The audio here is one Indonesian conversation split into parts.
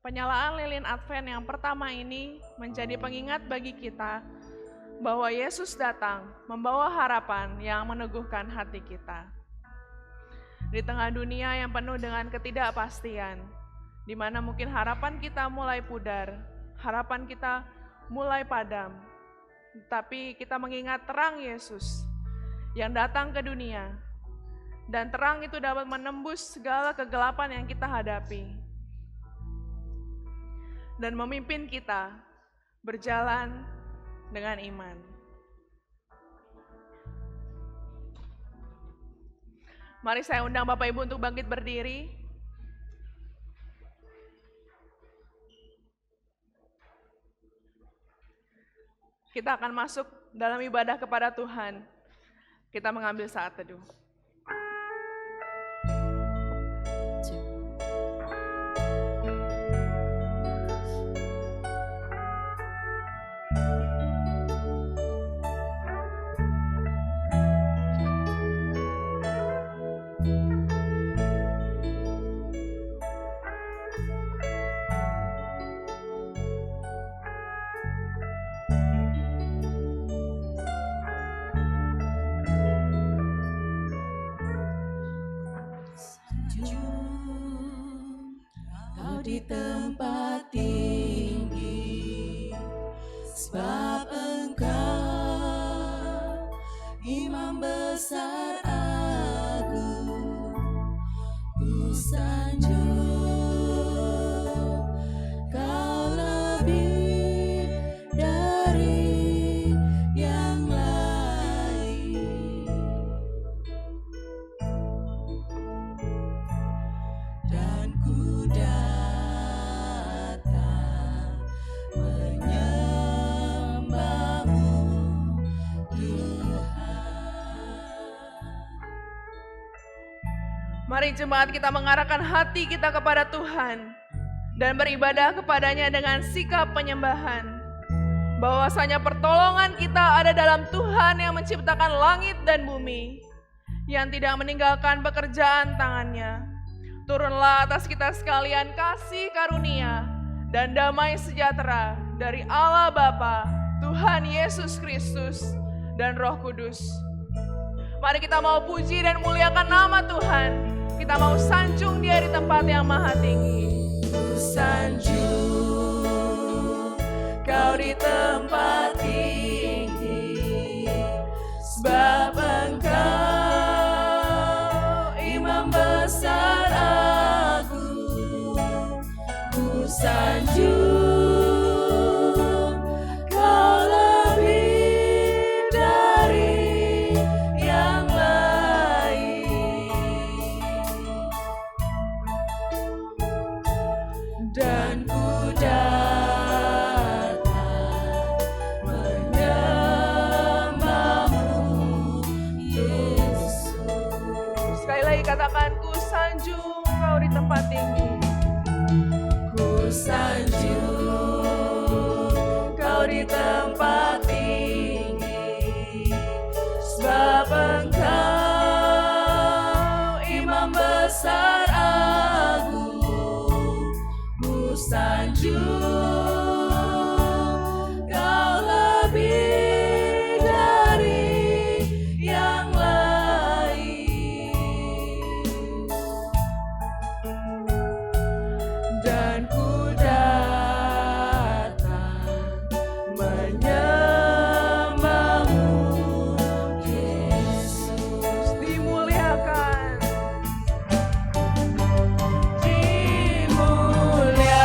penyalaan lilin Advent yang pertama ini menjadi pengingat bagi kita bahwa Yesus datang membawa harapan yang meneguhkan hati kita. Di tengah dunia yang penuh dengan ketidakpastian, di mana mungkin harapan kita mulai pudar, harapan kita mulai padam, tapi kita mengingat terang Yesus yang datang ke dunia, dan terang itu dapat menembus segala kegelapan yang kita hadapi, dan memimpin kita berjalan dengan iman. Mari saya undang Bapak Ibu untuk bangkit berdiri. Kita akan masuk dalam ibadah kepada Tuhan. Kita mengambil saat teduh. Di tempat tinggi, sebab Engkau Imam besar agung. Ku sanjung Kau lebih dari yang lain, dan ku Mari jemaat kita mengarahkan hati kita kepada Tuhan dan beribadah kepadanya dengan sikap penyembahan. Bahwasanya pertolongan kita ada dalam Tuhan yang menciptakan langit dan bumi, yang tidak meninggalkan pekerjaan tangannya. Turunlah atas kita sekalian kasih karunia dan damai sejahtera dari Allah Bapa, Tuhan Yesus Kristus, dan Roh Kudus. Mari kita mau puji dan muliakan nama Tuhan. Kita mau sanjung Dia di tempat yang maha tinggi. Sanjung Kau di tempat tinggi, sebab Engkau Imam besar agung. Ku sanjung Kau lebih dari yang dan ku datang menyembahmu, Yesus. Sekali lagi katakan, ku sanjung Kau di tempat tinggi. Ku sanjung Kau di tempat tinggi, sebab Engkau Imam besar agung. Sanjung Kau lebih dari yang lain, dan ku datang menyembahmu, Yesus. Dimuliakan. Dimuliakan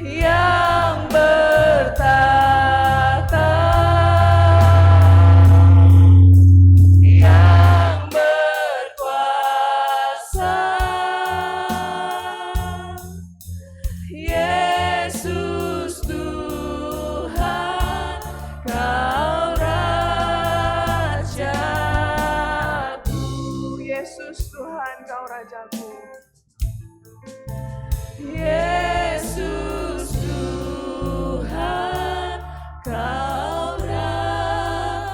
yang bertata, yang berkuasa. Yesus Tuhan, Kau Rajaku. Yesus Tuhan, Kau Rajaku. Yesus Tuhan, Kau Rajaku.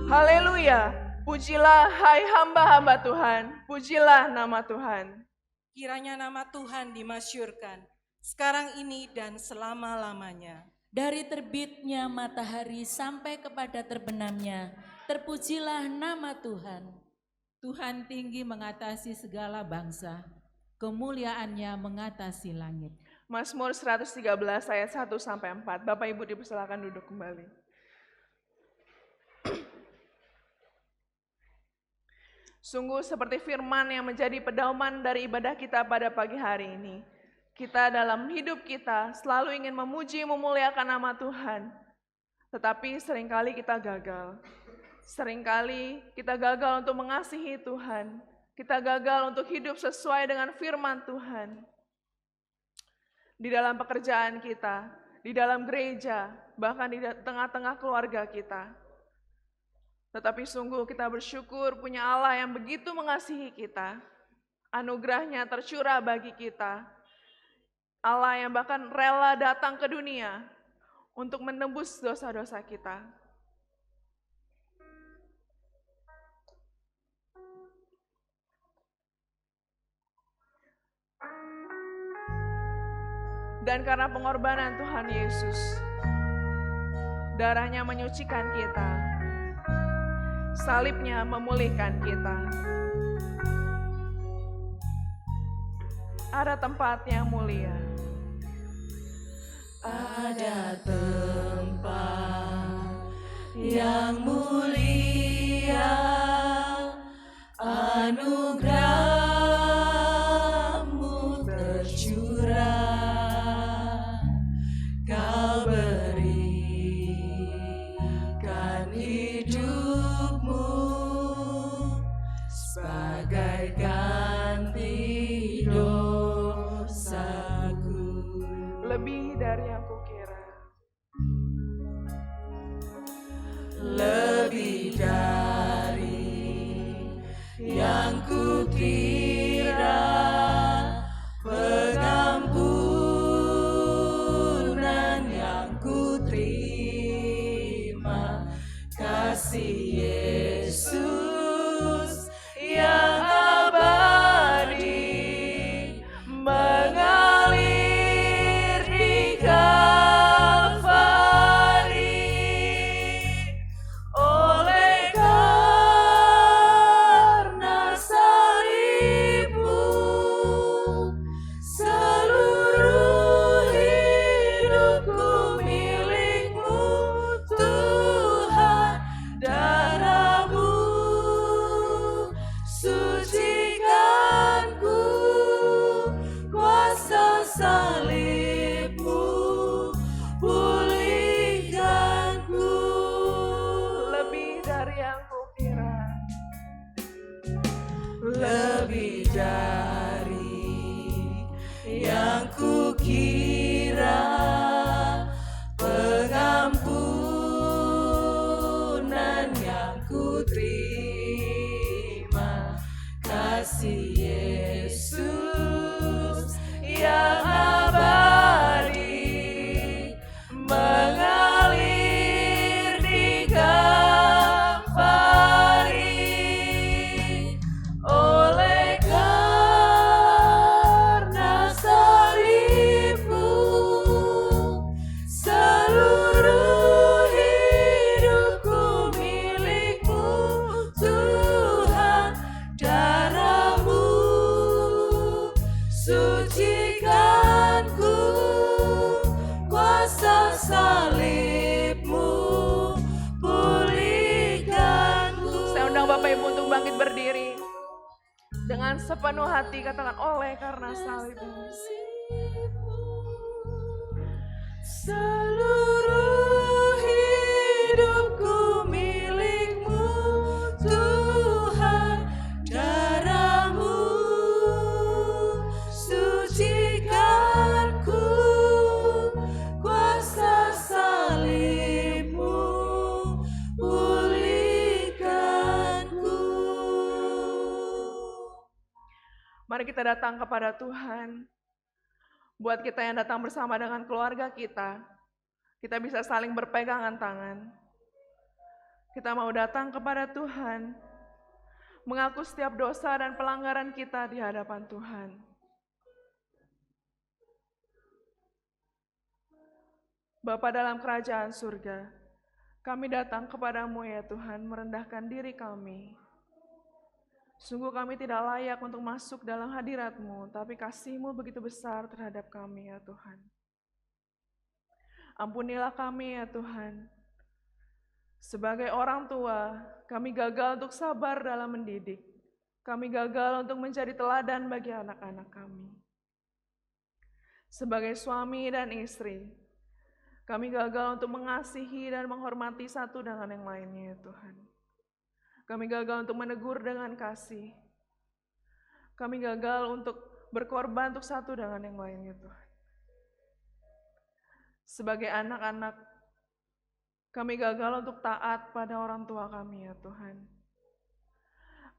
Haleluya. Pujilah hai hamba-hamba Tuhan. Pujilah nama Tuhan. Kiranya nama Tuhan dimasyurkan sekarang ini dan selama-lamanya. Dari terbitnya matahari sampai kepada terbenamnya, terpujilah nama Tuhan. Tuhan tinggi mengatasi segala bangsa, kemuliaannya mengatasi langit. Mazmur 113 ayat 1-4. Bapak Ibu dipersilakan duduk kembali. Sungguh seperti firman yang menjadi pedoman dari ibadah kita pada pagi hari ini. Kita dalam hidup kita selalu ingin memuji memuliakan nama Tuhan. Tetapi seringkali kita gagal. Seringkali kita gagal untuk mengasihi Tuhan. Kita gagal untuk hidup sesuai dengan firman Tuhan. Di dalam pekerjaan kita, di dalam gereja, bahkan di tengah-tengah keluarga kita. Tetapi sungguh kita bersyukur punya Allah yang begitu mengasihi kita. Anugerahnya tercurah bagi kita. Allah yang bahkan rela datang ke dunia untuk menebus dosa-dosa kita. Dan karena pengorbanan Tuhan Yesus, darahnya menyucikan kita, salibnya memulihkan kita. Ada tempat yang mulia. Ada tempat yang mulia, anugerah-Mu tercurah, Kau berikan hidup-Mu sebagai ganti dosaku. Lebih dari yang kukira. Lebih dari yang kukira. Dengan sepenuh hati katakan oleh karena salibmu. Seluruh hidupku milik-Mu, Tuhan, darah-Mu sucikanku, kuasa salib-Mu pulihkanku. Mari kita datang kepada Tuhan. Buat kita yang datang bersama dengan keluarga kita bisa saling berpegangan tangan. Kita mau datang kepada Tuhan, mengaku setiap dosa dan pelanggaran kita di hadapan Tuhan. Bapa dalam kerajaan surga, kami datang kepadamu ya Tuhan, merendahkan diri kami. Sungguh kami tidak layak untuk masuk dalam hadirat-Mu, tapi kasih-Mu begitu besar terhadap kami ya Tuhan. Ampunilah kami ya Tuhan. Sebagai orang tua, kami gagal untuk sabar dalam mendidik. Kami gagal untuk menjadi teladan bagi anak-anak kami. Sebagai suami dan istri, kami gagal untuk mengasihi dan menghormati satu dengan yang lainnya ya Tuhan. Kami gagal untuk menegur dengan kasih. Kami gagal untuk berkorban untuk satu dengan yang lainnya Tuhan. Sebagai anak-anak, kami gagal untuk taat pada orang tua kami ya Tuhan.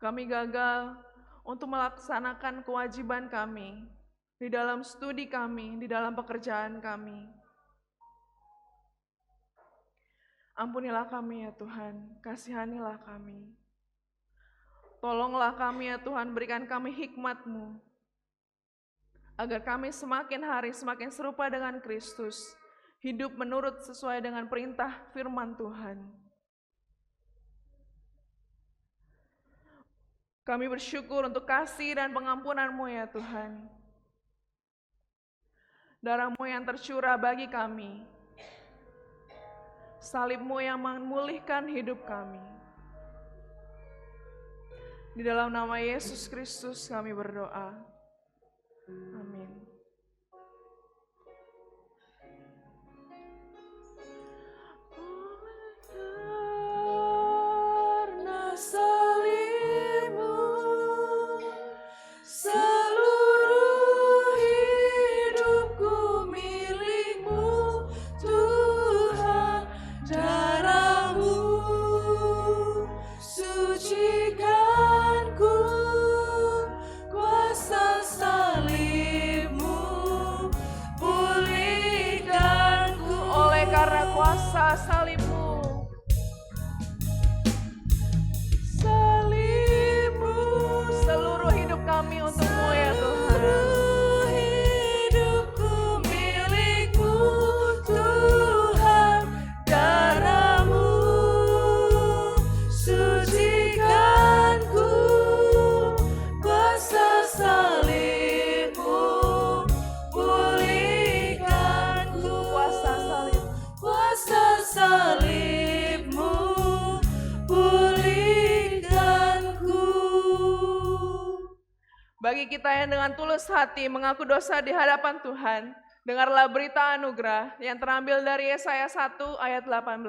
Kami gagal untuk melaksanakan kewajiban kami di dalam studi kami, di dalam pekerjaan kami. Ampunilah kami ya Tuhan, kasihanilah kami. Tolonglah kami ya Tuhan, berikan kami hikmat-Mu, agar kami semakin hari semakin serupa dengan Kristus, hidup menurut sesuai dengan perintah firman Tuhan. Kami bersyukur untuk kasih dan pengampunan-Mu ya Tuhan. Darah-Mu yang tercurah bagi kami, salib-Mu yang memulihkan hidup kami. Di dalam nama Yesus Kristus kami berdoa. Amin. Karena salib-Mu, seluruh hidupku milik-Mu, Tuhan, darah-Mu sucikanku, kuasa salib-Mu pulihkanku. Oleh karena kuasa salib-Mu, seluruh hidup kami untuk-Mu ya Tuhan. Hidupku milik-Mu, Tuhan, darah-Mu sucikanku, kuasa salib-Mu pulihkanku. Kuasa salib-Mu pulihkanku. Bagi kita yang dengan tulus hati mengaku dosa di hadapan Tuhan, dengarlah berita anugerah yang terambil dari Yesaya 1 ayat 18.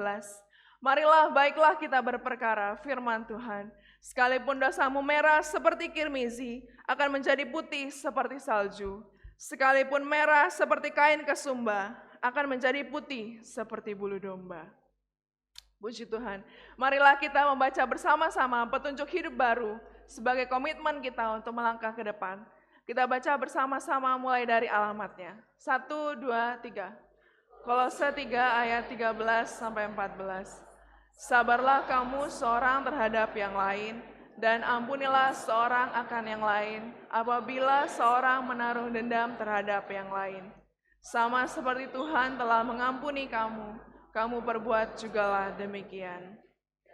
Marilah baiklah kita berperkara, firman Tuhan. Sekalipun dosamu merah seperti kirmizi, akan menjadi putih seperti salju. Sekalipun merah seperti kain kesumba, akan menjadi putih seperti bulu domba. Puji Tuhan. Marilah kita membaca bersama-sama petunjuk hidup baru sebagai komitmen kita untuk melangkah ke depan. Kita baca bersama-sama mulai dari alamatnya. 1, 2, 3. Kolose 3 ayat 13-14. Sabarlah kamu seorang terhadap yang lain, dan ampunilah seorang akan yang lain, apabila seorang menaruh dendam terhadap yang lain. Sama seperti Tuhan telah mengampuni kamu, kamu perbuat jugalah demikian.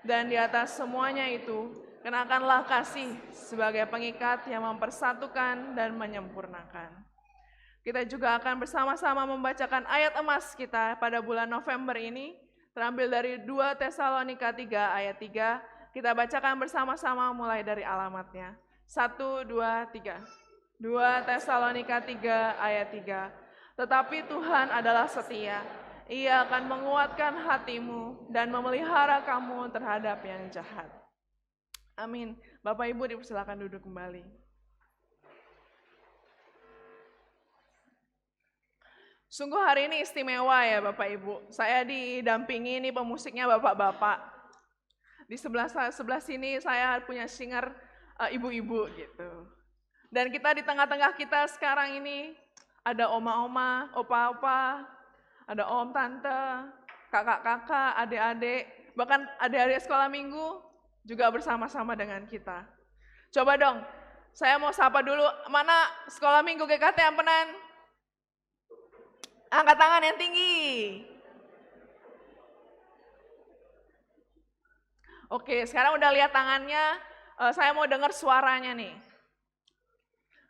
Dan di atas semuanya itu, kenakanlah kasih sebagai pengikat yang mempersatukan dan menyempurnakan. Kita juga akan bersama-sama membacakan ayat emas kita pada bulan November ini, terambil dari 2 Tesalonika 3 ayat 3. Kita bacakan bersama-sama mulai dari alamatnya. 1, 2, 3. 2 Tesalonika 3 ayat 3. Tetapi Tuhan adalah setia. Ia akan menguatkan hatimu dan memelihara kamu terhadap yang jahat. Amin. Bapak Ibu dipersilakan duduk kembali. Sungguh hari ini istimewa ya Bapak Ibu. Saya didampingi ini pemusiknya bapak-bapak. Di sebelah sini saya punya singer ibu-ibu gitu. Dan kita di tengah-tengah kita sekarang ini ada oma-oma, opa-opa, ada om, tante, kakak-kakak, adik-adik, bahkan adik-adik sekolah minggu juga bersama-sama dengan kita. Coba dong, saya mau sapa dulu, mana sekolah minggu GKT Ampenan? Angkat tangan yang tinggi. Oke, sekarang udah lihat tangannya, saya mau dengar suaranya nih.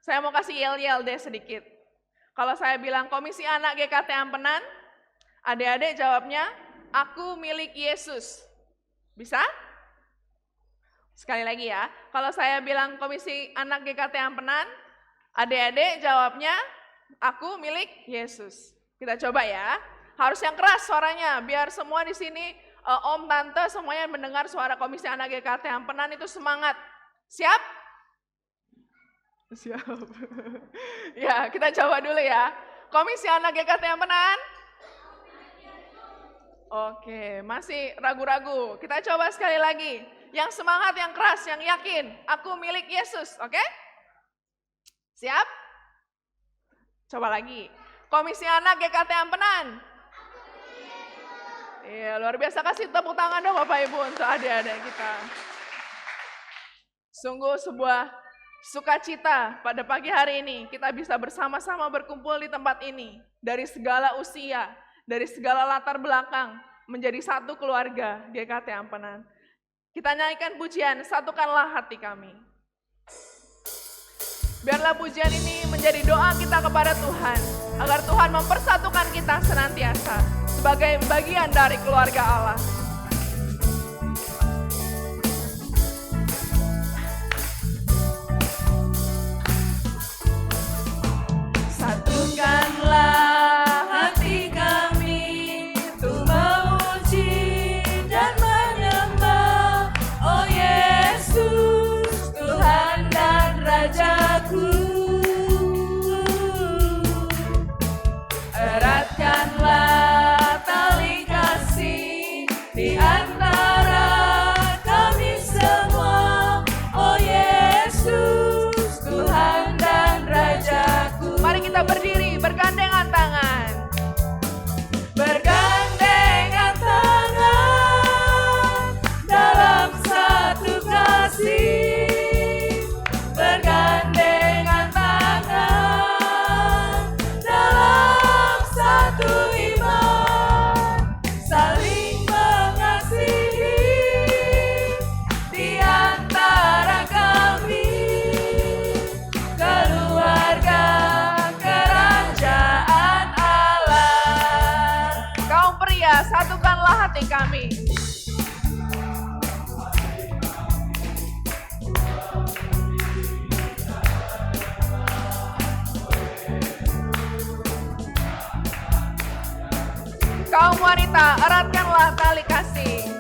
Saya mau kasih yel-yel deh sedikit. Kalau saya bilang Komisi Anak GKT Ampenan, adik-adik jawabnya, aku milik Yesus. Bisa? Sekali lagi ya, kalau saya bilang Komisi Anak GKT Ampenan, adik-adik jawabnya, aku milik Yesus. Kita coba ya, harus yang keras suaranya, biar semua di sini, om, tante, semuanya mendengar suara Komisi Anak GKT Ampenan itu semangat. Siap? Siap. Ya, kita coba dulu ya. Komisi Anak GKT Ampenan? Oke, masih ragu-ragu. Kita coba sekali lagi. Yang semangat, yang keras, yang yakin. Aku milik Yesus, oke? Siap? Coba lagi. Komisi Anak GKT Ampenan. Iya, luar biasa. Kasih tepuk tangan dong Bapak Ibu untuk adik-adik kita. Sungguh sebuah sukacita pada pagi hari ini. Kita bisa bersama-sama berkumpul di tempat ini. Dari segala usia, dari segala latar belakang, menjadi satu keluarga GKT Ampenan. Kita nyanyikan pujian, satukanlah hati kami. Biarlah pujian ini menjadi doa kita kepada Tuhan, agar Tuhan mempersatukan kita senantiasa sebagai bagian dari keluarga Allah. Satukanlah hati kami untuk memuji dan menyembah, oh Yesus, Tuhan dan Rajaku. Eratkanlah tali kasih di antara kami semua, oh Yesus, Tuhan dan Rajaku. Mari kita berdiri, bergandengan tangan. Bergandengan tangan dalam satu kasih, bergandengan tangan dalam satu iman, saling mengasihi di antara kami, keluarga kerajaan Allah. Kaum pria, satukanlah hati kami. Kaum wanita, eratkanlah tali kasih.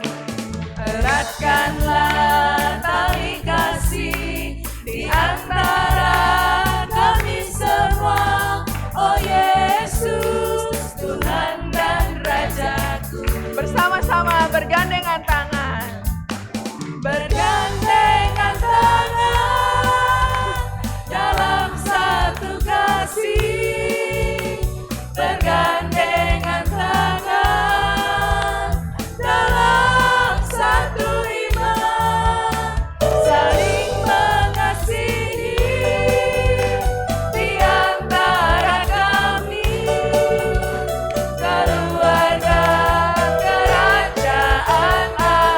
Eratkanlah tali kasih di antara kami semua, oh Yesus, Tuhan dan Rajaku. Bersama-sama bergandengan tangan. Bergandengan tangan dalam satu kasih, bergandengan tangan dalam satu iman, saling mengasihi di antara kami, keluarga kerajaan Allah.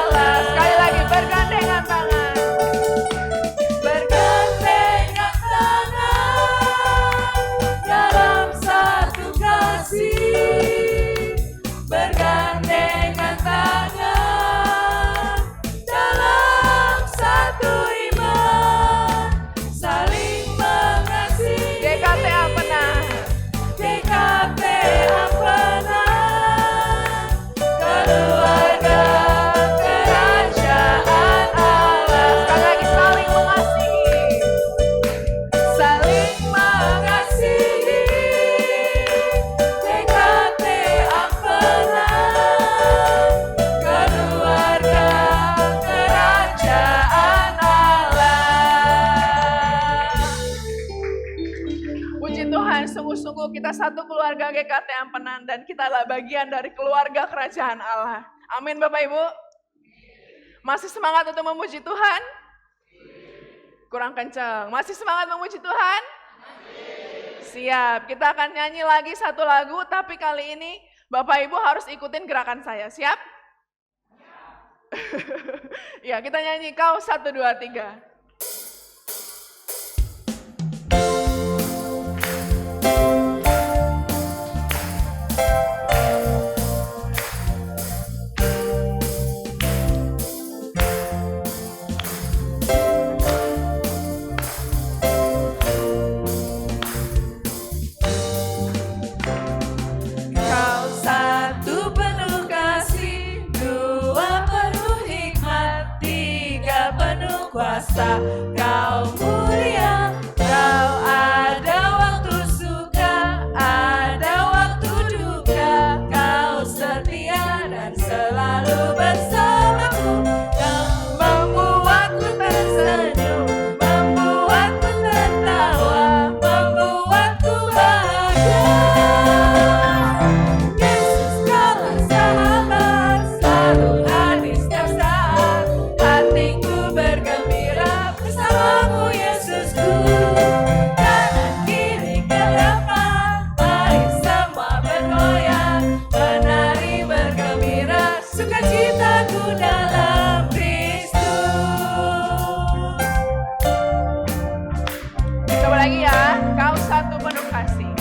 puji Tuhan, sungguh-sungguh kita satu keluarga GKT Ampenan dan kita adalah bagian dari keluarga kerajaan Allah. Amin Bapak Ibu. Masih semangat untuk memuji Tuhan? Kurang kencang. Masih semangat memuji Tuhan? Siap, kita akan nyanyi lagi satu lagu, tapi kali ini Bapak Ibu harus ikutin gerakan saya. Siap? Ya, kita nyanyi kau 1, 2, 3. Kuasa, kau mulia, kau ada waktu suka, ada waktu duka, kau setia dan selalu bersamaku, kau membuatku tersenyum, membuatku tertawa, membuatku bahagia. Yesus kaulah sahabat, selalu hadir setiap saat, hatiku bergembira bersamamu Yesusku. Kanan kiri ke depan, mari semua bergoyang, menari bergembira, sukacitaku dalam Kristus. Coba lagi ya, kau satu penuh kasih.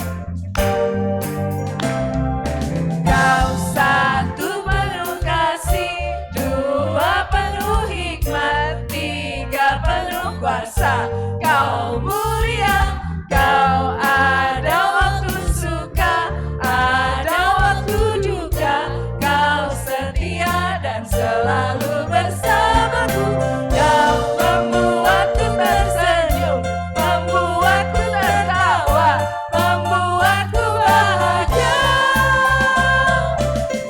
Kau satu penuh kasih, dua penuh hikmat, tiga penuh kuasa, kau mulia, kau ada waktu suka, ada waktu duka, kau setia dan selalu bersamaku, kau membuatku tersenyum, membuatku tertawa, membuatku bahagia.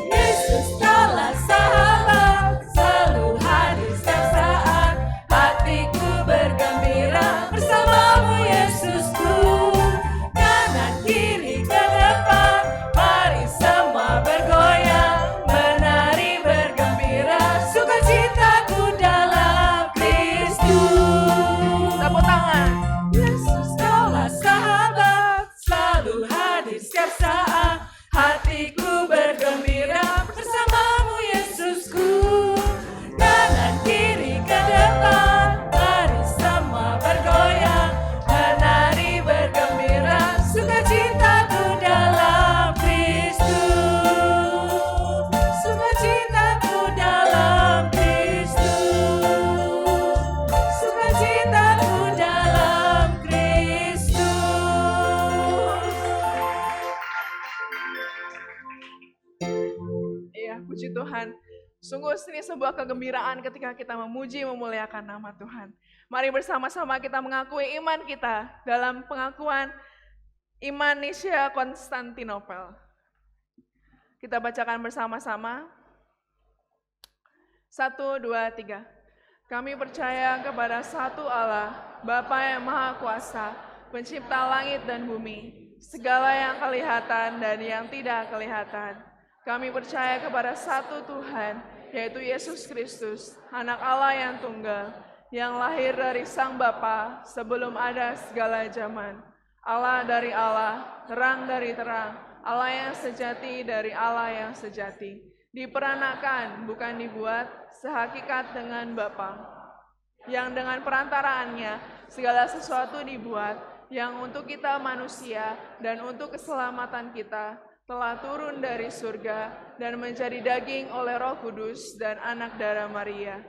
Yesus kaulah sahabat, selalu hadir setiap saat, hatiku bergembira bersamamu Yesusku. Kanan kiri ke depan, mari semua bergoyang, menari bergembira, sukacitaku dalam Kristus. Tepuk tangan. Yesus kaulah sahabat, selalu hadir setiap saat, hatiku bergembira bersamamu Yesusku. Kanan kiri ke depan, mari semua bergoyang, menari bergembira, sukacitaku dalam Kristus, sukacitaku dalam Kristus, sukacitaku dalam Kristus. Iya, puji Tuhan. Sungguh ini sebuah kegembiraan ketika kita memuji memuliakan nama Tuhan. Mari bersama-sama kita mengakui iman kita dalam pengakuan iman Nicea Konstantinopel. Kita bacakan bersama-sama. 1, 2, 3. Kami percaya kepada satu Allah, Bapa yang Maha Kuasa, pencipta langit dan bumi, segala yang kelihatan dan yang tidak kelihatan. Kami percaya kepada satu Tuhan, yaitu Yesus Kristus, anak Allah yang tunggal, yang lahir dari Sang Bapa sebelum ada segala zaman. Allah dari Allah, terang dari terang, Allah yang sejati dari Allah yang sejati. Diperanakan, bukan dibuat, sehakikat dengan Bapa. Yang dengan perantaraannya segala sesuatu dibuat, yang untuk kita manusia dan untuk keselamatan kita telah turun dari surga dan menjadi daging oleh Roh Kudus dan anak darah Maria,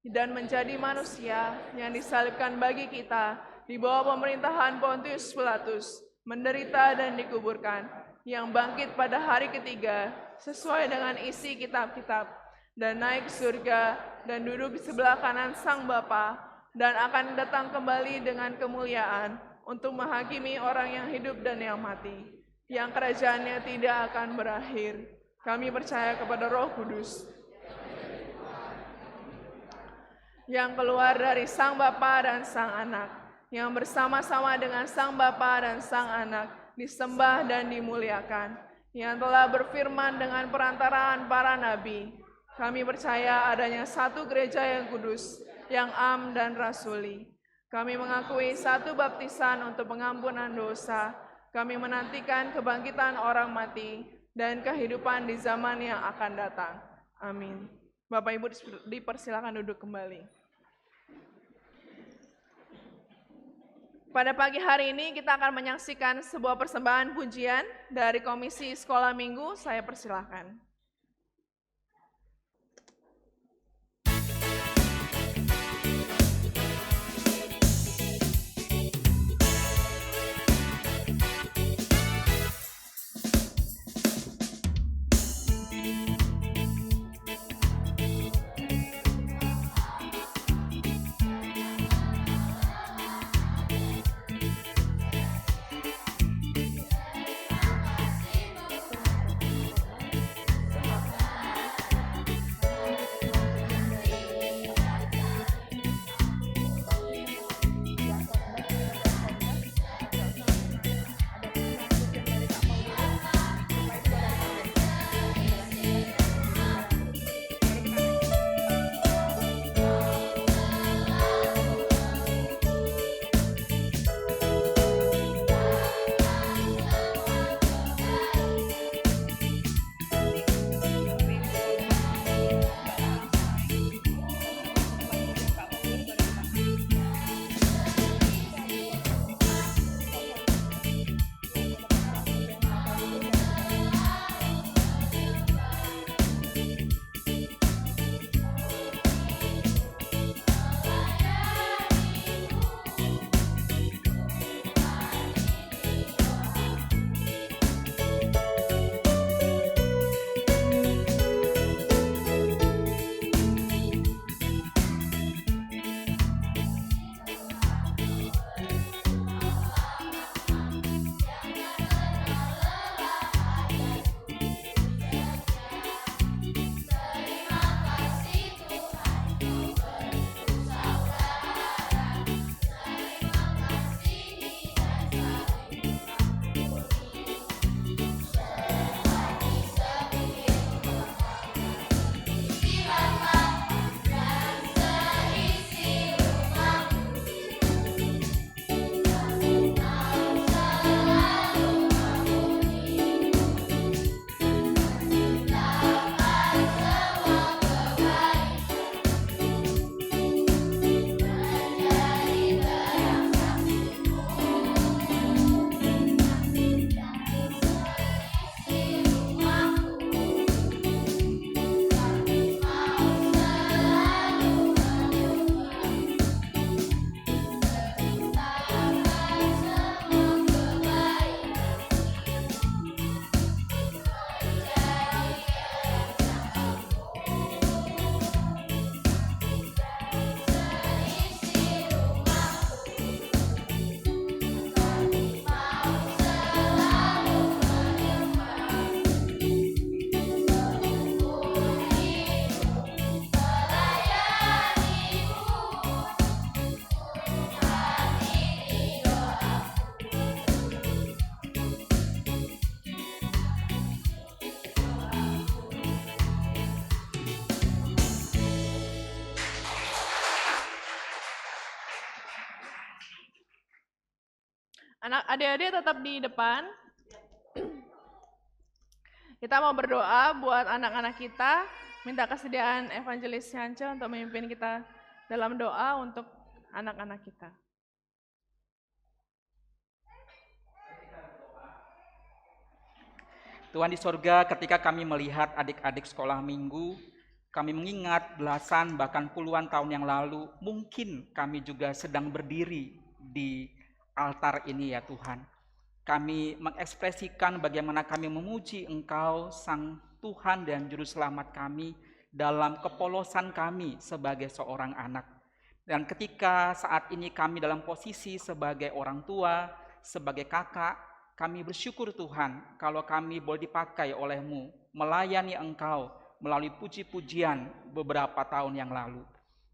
dan menjadi manusia yang disalibkan bagi kita di bawah pemerintahan Pontius Pilatus, menderita dan dikuburkan, yang bangkit pada hari ketiga sesuai dengan isi kitab-kitab, dan naik ke surga dan duduk di sebelah kanan Sang Bapa, dan akan datang kembali dengan kemuliaan untuk menghakimi orang yang hidup dan yang mati, yang kerajaannya tidak akan berakhir. Kami percaya kepada Roh Kudus yang keluar dari Sang Bapa dan Sang Anak, yang bersama-sama dengan Sang Bapa dan Sang Anak disembah dan dimuliakan, yang telah berfirman dengan perantaraan para nabi. Kami percaya adanya satu gereja yang kudus, yang am dan rasuli. Kami mengakui satu baptisan untuk pengampunan dosa. Kami menantikan kebangkitan orang mati dan kehidupan di zaman yang akan datang. Amin. Bapak Ibu dipersilakan duduk kembali. Pada pagi hari ini kita akan menyaksikan sebuah persembahan pujian dari Komisi Sekolah Minggu. Saya persilahkan. Adik-adik tetap di depan. Kita mau berdoa buat anak-anak kita, minta kesediaan Evangelis Yance untuk memimpin kita dalam doa untuk anak-anak kita. Tuhan di sorga, ketika kami melihat adik-adik sekolah minggu, kami mengingat belasan bahkan puluhan tahun yang lalu, mungkin kami juga sedang berdiri di altar ini ya Tuhan. Kami mengekspresikan bagaimana kami memuji Engkau, Sang Tuhan dan Juru Selamat kami, dalam kepolosan kami sebagai seorang anak. Dan ketika saat ini kami dalam posisi sebagai orang tua, sebagai kakak, kami bersyukur Tuhan kalau kami boleh dipakai oleh-Mu melayani Engkau melalui puji-pujian beberapa tahun yang lalu.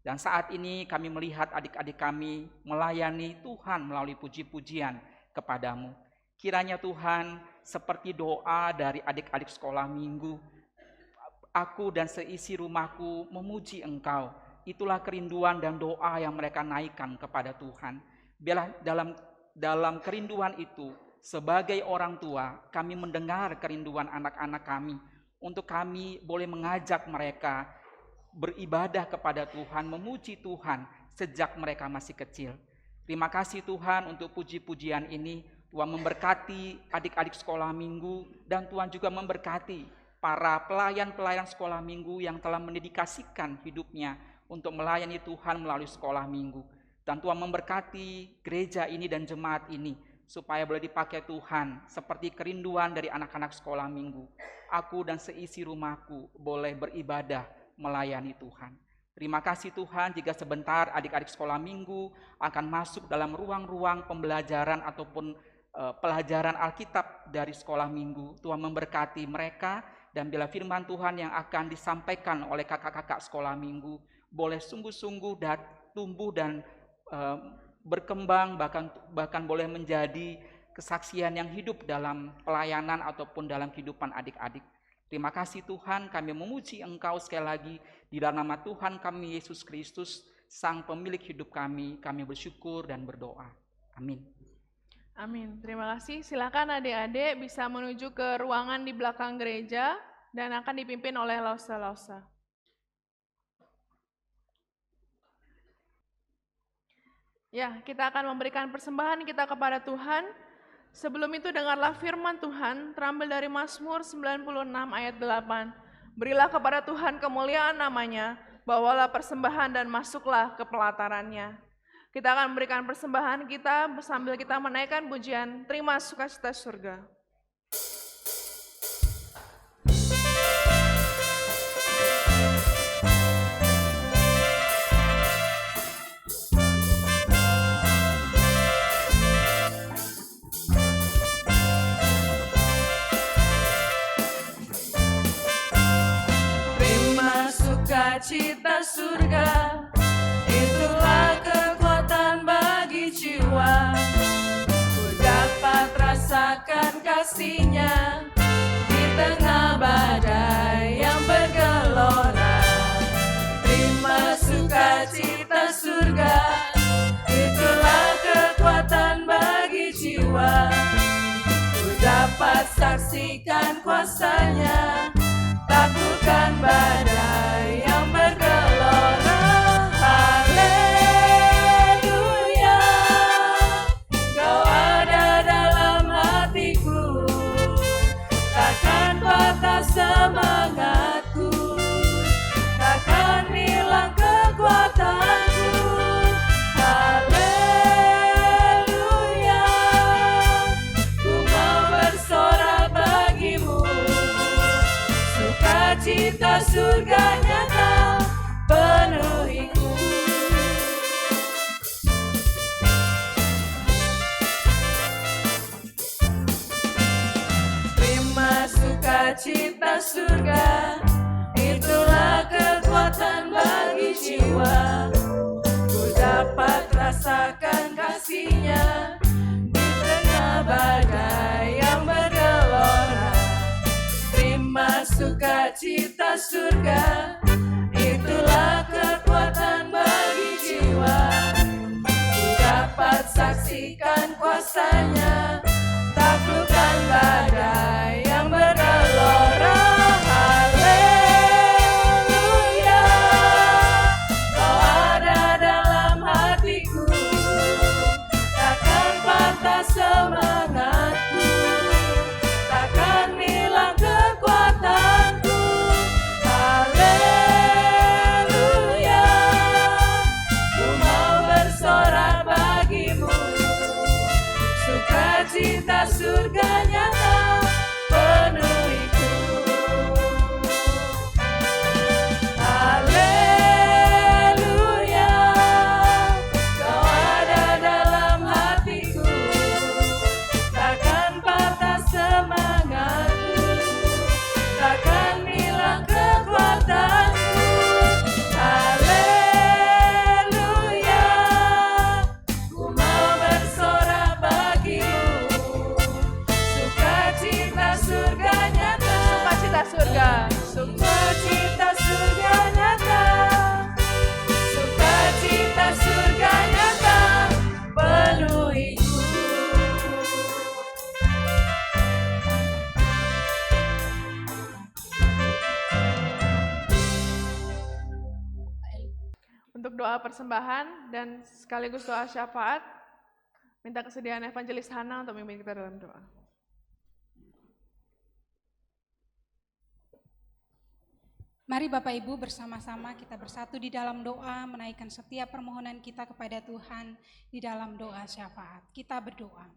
Dan saat ini kami melihat adik-adik kami melayani Tuhan melalui puji-pujian kepadamu. Kiranya Tuhan, seperti doa dari adik-adik sekolah minggu, aku dan seisi rumahku memuji Engkau. Itulah kerinduan dan doa yang mereka naikkan kepada Tuhan. Biarlah dalam kerinduan itu, sebagai orang tua, kami mendengar kerinduan anak-anak kami, untuk kami boleh mengajak mereka beribadah kepada Tuhan, memuji Tuhan sejak mereka masih kecil. Terima kasih Tuhan untuk puji-pujian ini. Tuhan memberkati adik-adik sekolah minggu, dan Tuhan juga memberkati para pelayan-pelayan sekolah minggu yang telah mendedikasikan hidupnya untuk melayani Tuhan melalui sekolah minggu. Dan Tuhan memberkati gereja ini dan jemaat ini, supaya boleh dipakai Tuhan seperti kerinduan dari anak-anak sekolah minggu. Aku dan seisi rumahku boleh beribadah melayani Tuhan. Terima kasih Tuhan, jika sebentar adik-adik sekolah minggu akan masuk dalam ruang-ruang pembelajaran ataupun pelajaran Alkitab dari sekolah minggu. Tuhan memberkati mereka, dan bila firman Tuhan yang akan disampaikan oleh kakak-kakak sekolah minggu boleh sungguh-sungguh tumbuh dan berkembang, bahkan boleh menjadi kesaksian yang hidup dalam pelayanan ataupun dalam kehidupan adik-adik. Terima kasih Tuhan, kami memuji Engkau sekali lagi. Di dalam nama Tuhan kami Yesus Kristus, Sang Pemilik hidup kami bersyukur dan berdoa. Amin. Amin. Terima kasih. Silakan adik-adik bisa menuju ke ruangan di belakang gereja dan akan dipimpin oleh Lausa-Lausa. Ya, kita akan memberikan persembahan kita kepada Tuhan. Sebelum itu dengarlah firman Tuhan terambil dari Mazmur 96 ayat 8. Berilah kepada Tuhan kemuliaan namanya, bawalah persembahan dan masuklah ke pelatarannya. Kita akan memberikan persembahan kita sambil kita menaikkan pujian Terima Sukacita Surga. Terima sukacita surga, itulah kekuatan bagi jiwa. Ku dapat rasakan kasih-Nya di tengah badai yang bergelora. Terima sukacita surga, itulah kekuatan bagi jiwa. Ku dapat saksikan kuasa-Nya, taklukkan badai yang bergelora. Haleluya, Kau ada dalam hatiku, takkan patah semangatku, takkan hilang kekuatanku. Haleluya, ku mau bersorak bagimu, sukacita surga nyata penuhiku. Terima sukacita surga, itulah kekuatan bagi jiwa. Ku dapat rasakan kasih-Nya di tengah badai yang bergelora. Terima sukacita surga, itulah kekuatan bagi jiwa. Ku dapat saksikan kuasa-Nya, taklukkan badai yang bergelora. Haleluya, Kau ada dalam hatiku, takkan patah semangatku, takkan hilang kekuatanku. Haleluya, ku mau bersorak bagimu, sukacita doa persembahan dan sekaligus doa syafaat. Minta kesediaan Evangelis Hana untuk memimpin kita dalam doa. Mari Bapak Ibu bersama-sama kita bersatu di dalam doa, menaikkan setiap permohonan kita kepada Tuhan di dalam doa syafaat. Kita berdoa.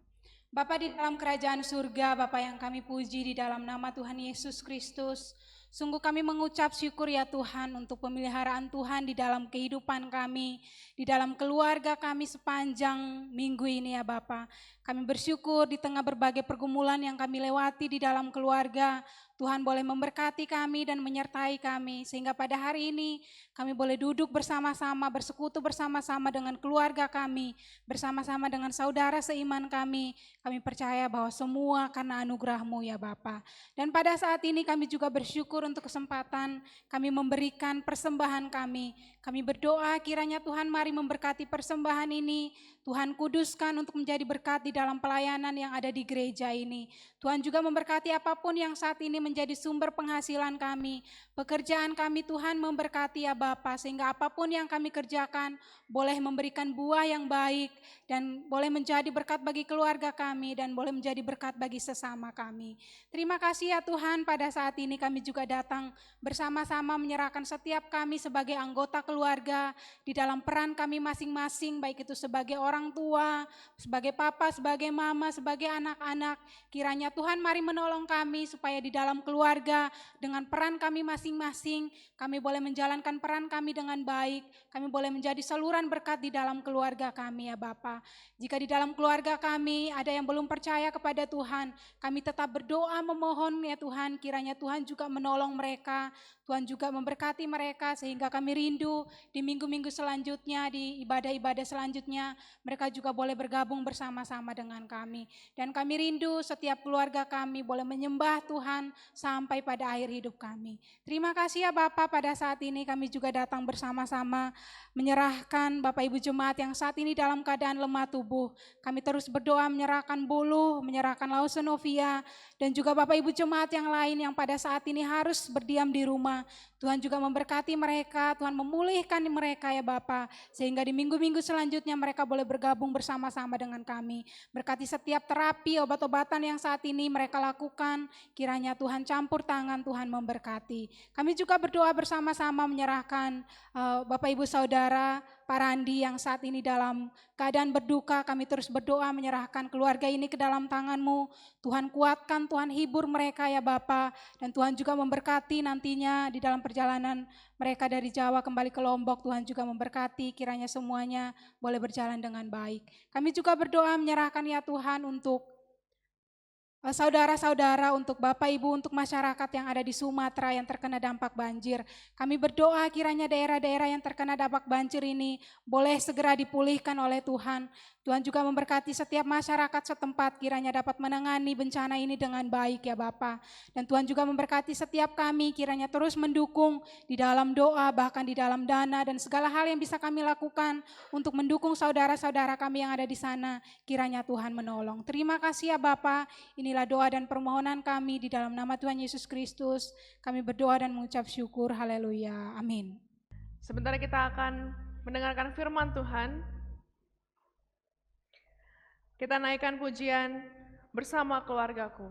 Bapa di dalam kerajaan surga, Bapa yang kami puji di dalam nama Tuhan Yesus Kristus, sungguh kami mengucap syukur ya Tuhan untuk pemeliharaan Tuhan di dalam kehidupan kami, di dalam keluarga kami sepanjang minggu ini ya Bapa. Kami bersyukur di tengah berbagai pergumulan yang kami lewati di dalam keluarga, Tuhan boleh memberkati kami dan menyertai kami, sehingga pada hari ini kami boleh duduk bersama-sama, bersekutu bersama-sama dengan keluarga kami, bersama-sama dengan saudara seiman kami. Kami percaya bahwa semua karena anugerah-Mu ya Bapa. Dan pada saat ini kami juga bersyukur untuk kesempatan kami memberikan persembahan kami. Kami berdoa kiranya Tuhan mari memberkati persembahan ini, Tuhan kuduskan untuk menjadi berkat di dalam pelayanan yang ada di gereja ini. Tuhan juga memberkati apapun yang saat ini menjadi sumber penghasilan kami. Pekerjaan kami Tuhan memberkati ya Bapa, sehingga apapun yang kami kerjakan boleh memberikan buah yang baik dan boleh menjadi berkat bagi keluarga kami dan boleh menjadi berkat bagi sesama kami. Terima kasih ya Tuhan, pada saat ini kami juga datang bersama-sama menyerahkan setiap kami sebagai anggota keluarga di dalam peran kami masing-masing, baik itu sebagai orang tua, sebagai papa, sebagai mama, sebagai anak-anak. Kiranya Tuhan mari menolong kami supaya di dalam keluarga dengan peran kami masing-masing, kami boleh menjalankan peran kami dengan baik, kami boleh menjadi saluran berkat di dalam keluarga kami ya Bapa. Jika di dalam keluarga kami ada yang belum percaya kepada Tuhan, kami tetap berdoa memohon ya Tuhan, kiranya Tuhan juga menolong mereka, Tuhan juga memberkati mereka sehingga kami rindu di minggu-minggu selanjutnya, di ibadah-ibadah selanjutnya, mereka juga boleh bergabung bersama-sama dengan kami. Dan kami rindu setiap keluarga kami boleh menyembah Tuhan sampai pada akhir hidup kami. Terima kasih ya Bapak, pada saat ini kami juga datang bersama-sama menyerahkan Bapak Ibu Jemaat yang saat ini dalam keadaan lemah tubuh. Kami terus berdoa menyerahkan Buluh, menyerahkan Lawson Novia, dan juga Bapak Ibu Jemaat yang lain yang pada saat ini harus berdiam di rumah. Tuhan juga memberkati mereka, Tuhan memulihkan mereka ya Bapa, sehingga di minggu-minggu selanjutnya mereka boleh bergabung bersama-sama dengan kami. Berkati setiap terapi, obat-obatan yang saat ini mereka lakukan, kiranya Tuhan campur tangan, Tuhan memberkati. Kami juga berdoa bersama-sama menyerahkan Bapak Ibu Saudara, Pak Randi yang saat ini dalam keadaan berduka, kami terus berdoa menyerahkan keluarga ini ke dalam tangan-Mu. Tuhan kuatkan, Tuhan hibur mereka ya Bapa, dan Tuhan juga memberkati nantinya di dalam perjalanan mereka dari Jawa kembali ke Lombok. Tuhan juga memberkati, kiranya semuanya boleh berjalan dengan baik. Kami juga berdoa menyerahkan ya Tuhan untuk saudara-saudara, untuk Bapak Ibu, untuk masyarakat yang ada di Sumatera yang terkena dampak banjir. Kami berdoa kiranya daerah-daerah yang terkena dampak banjir ini boleh segera dipulihkan oleh Tuhan. Tuhan juga memberkati setiap masyarakat setempat, kiranya dapat menangani bencana ini dengan baik ya Bapa. Dan Tuhan juga memberkati setiap kami, kiranya terus mendukung di dalam doa, bahkan di dalam dana, dan segala hal yang bisa kami lakukan untuk mendukung saudara-saudara kami yang ada di sana. Kiranya Tuhan menolong. Terima kasih ya Bapa. Inilah doa dan permohonan kami di dalam nama Tuhan Yesus Kristus. Kami berdoa dan mengucap syukur. Haleluya. Amin. Sebentar kita akan mendengarkan firman Tuhan. Kita naikkan pujian bersama keluargaku.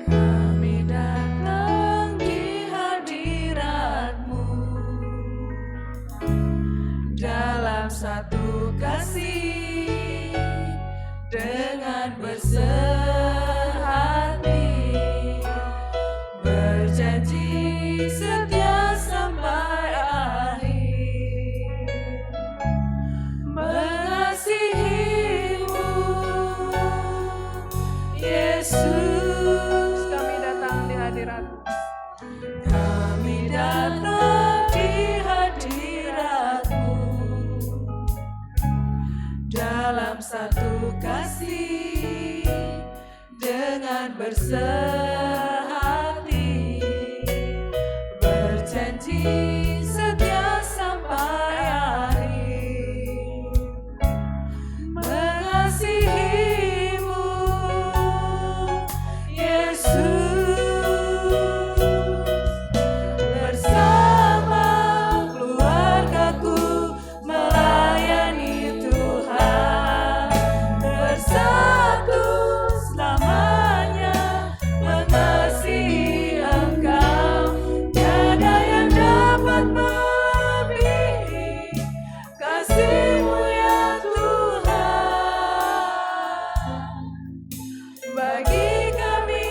Kami datang di hadirat-Mu dalam satu kasih, dengan bersehati berjanji setia sampai akhir, mengasihi-Mu Yesus. Kami datang di hadirat-Mu. Kami datang di hadirat-Mu dalam satu kasih, bersehati, berjanji setia sampai akhir, mengasihimu Yesus, bersama keluargaku melayani Tuhan, bersatu selamanya mengasihi Engkau. Tiada yang dapat melebihi kasih-Mu ya Tuhan. Bagi kami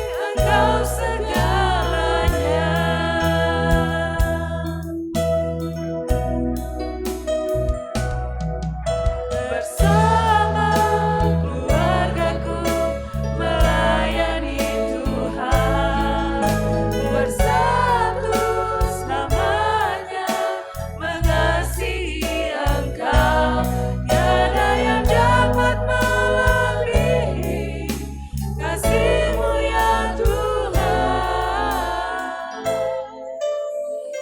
Engkau segalanya. Bersama keluargaku melayani Tuhan, bersatu selamanya mengasihi Engkau. Tiada yang dapat melebihi kasih-Mu ya Tuhan.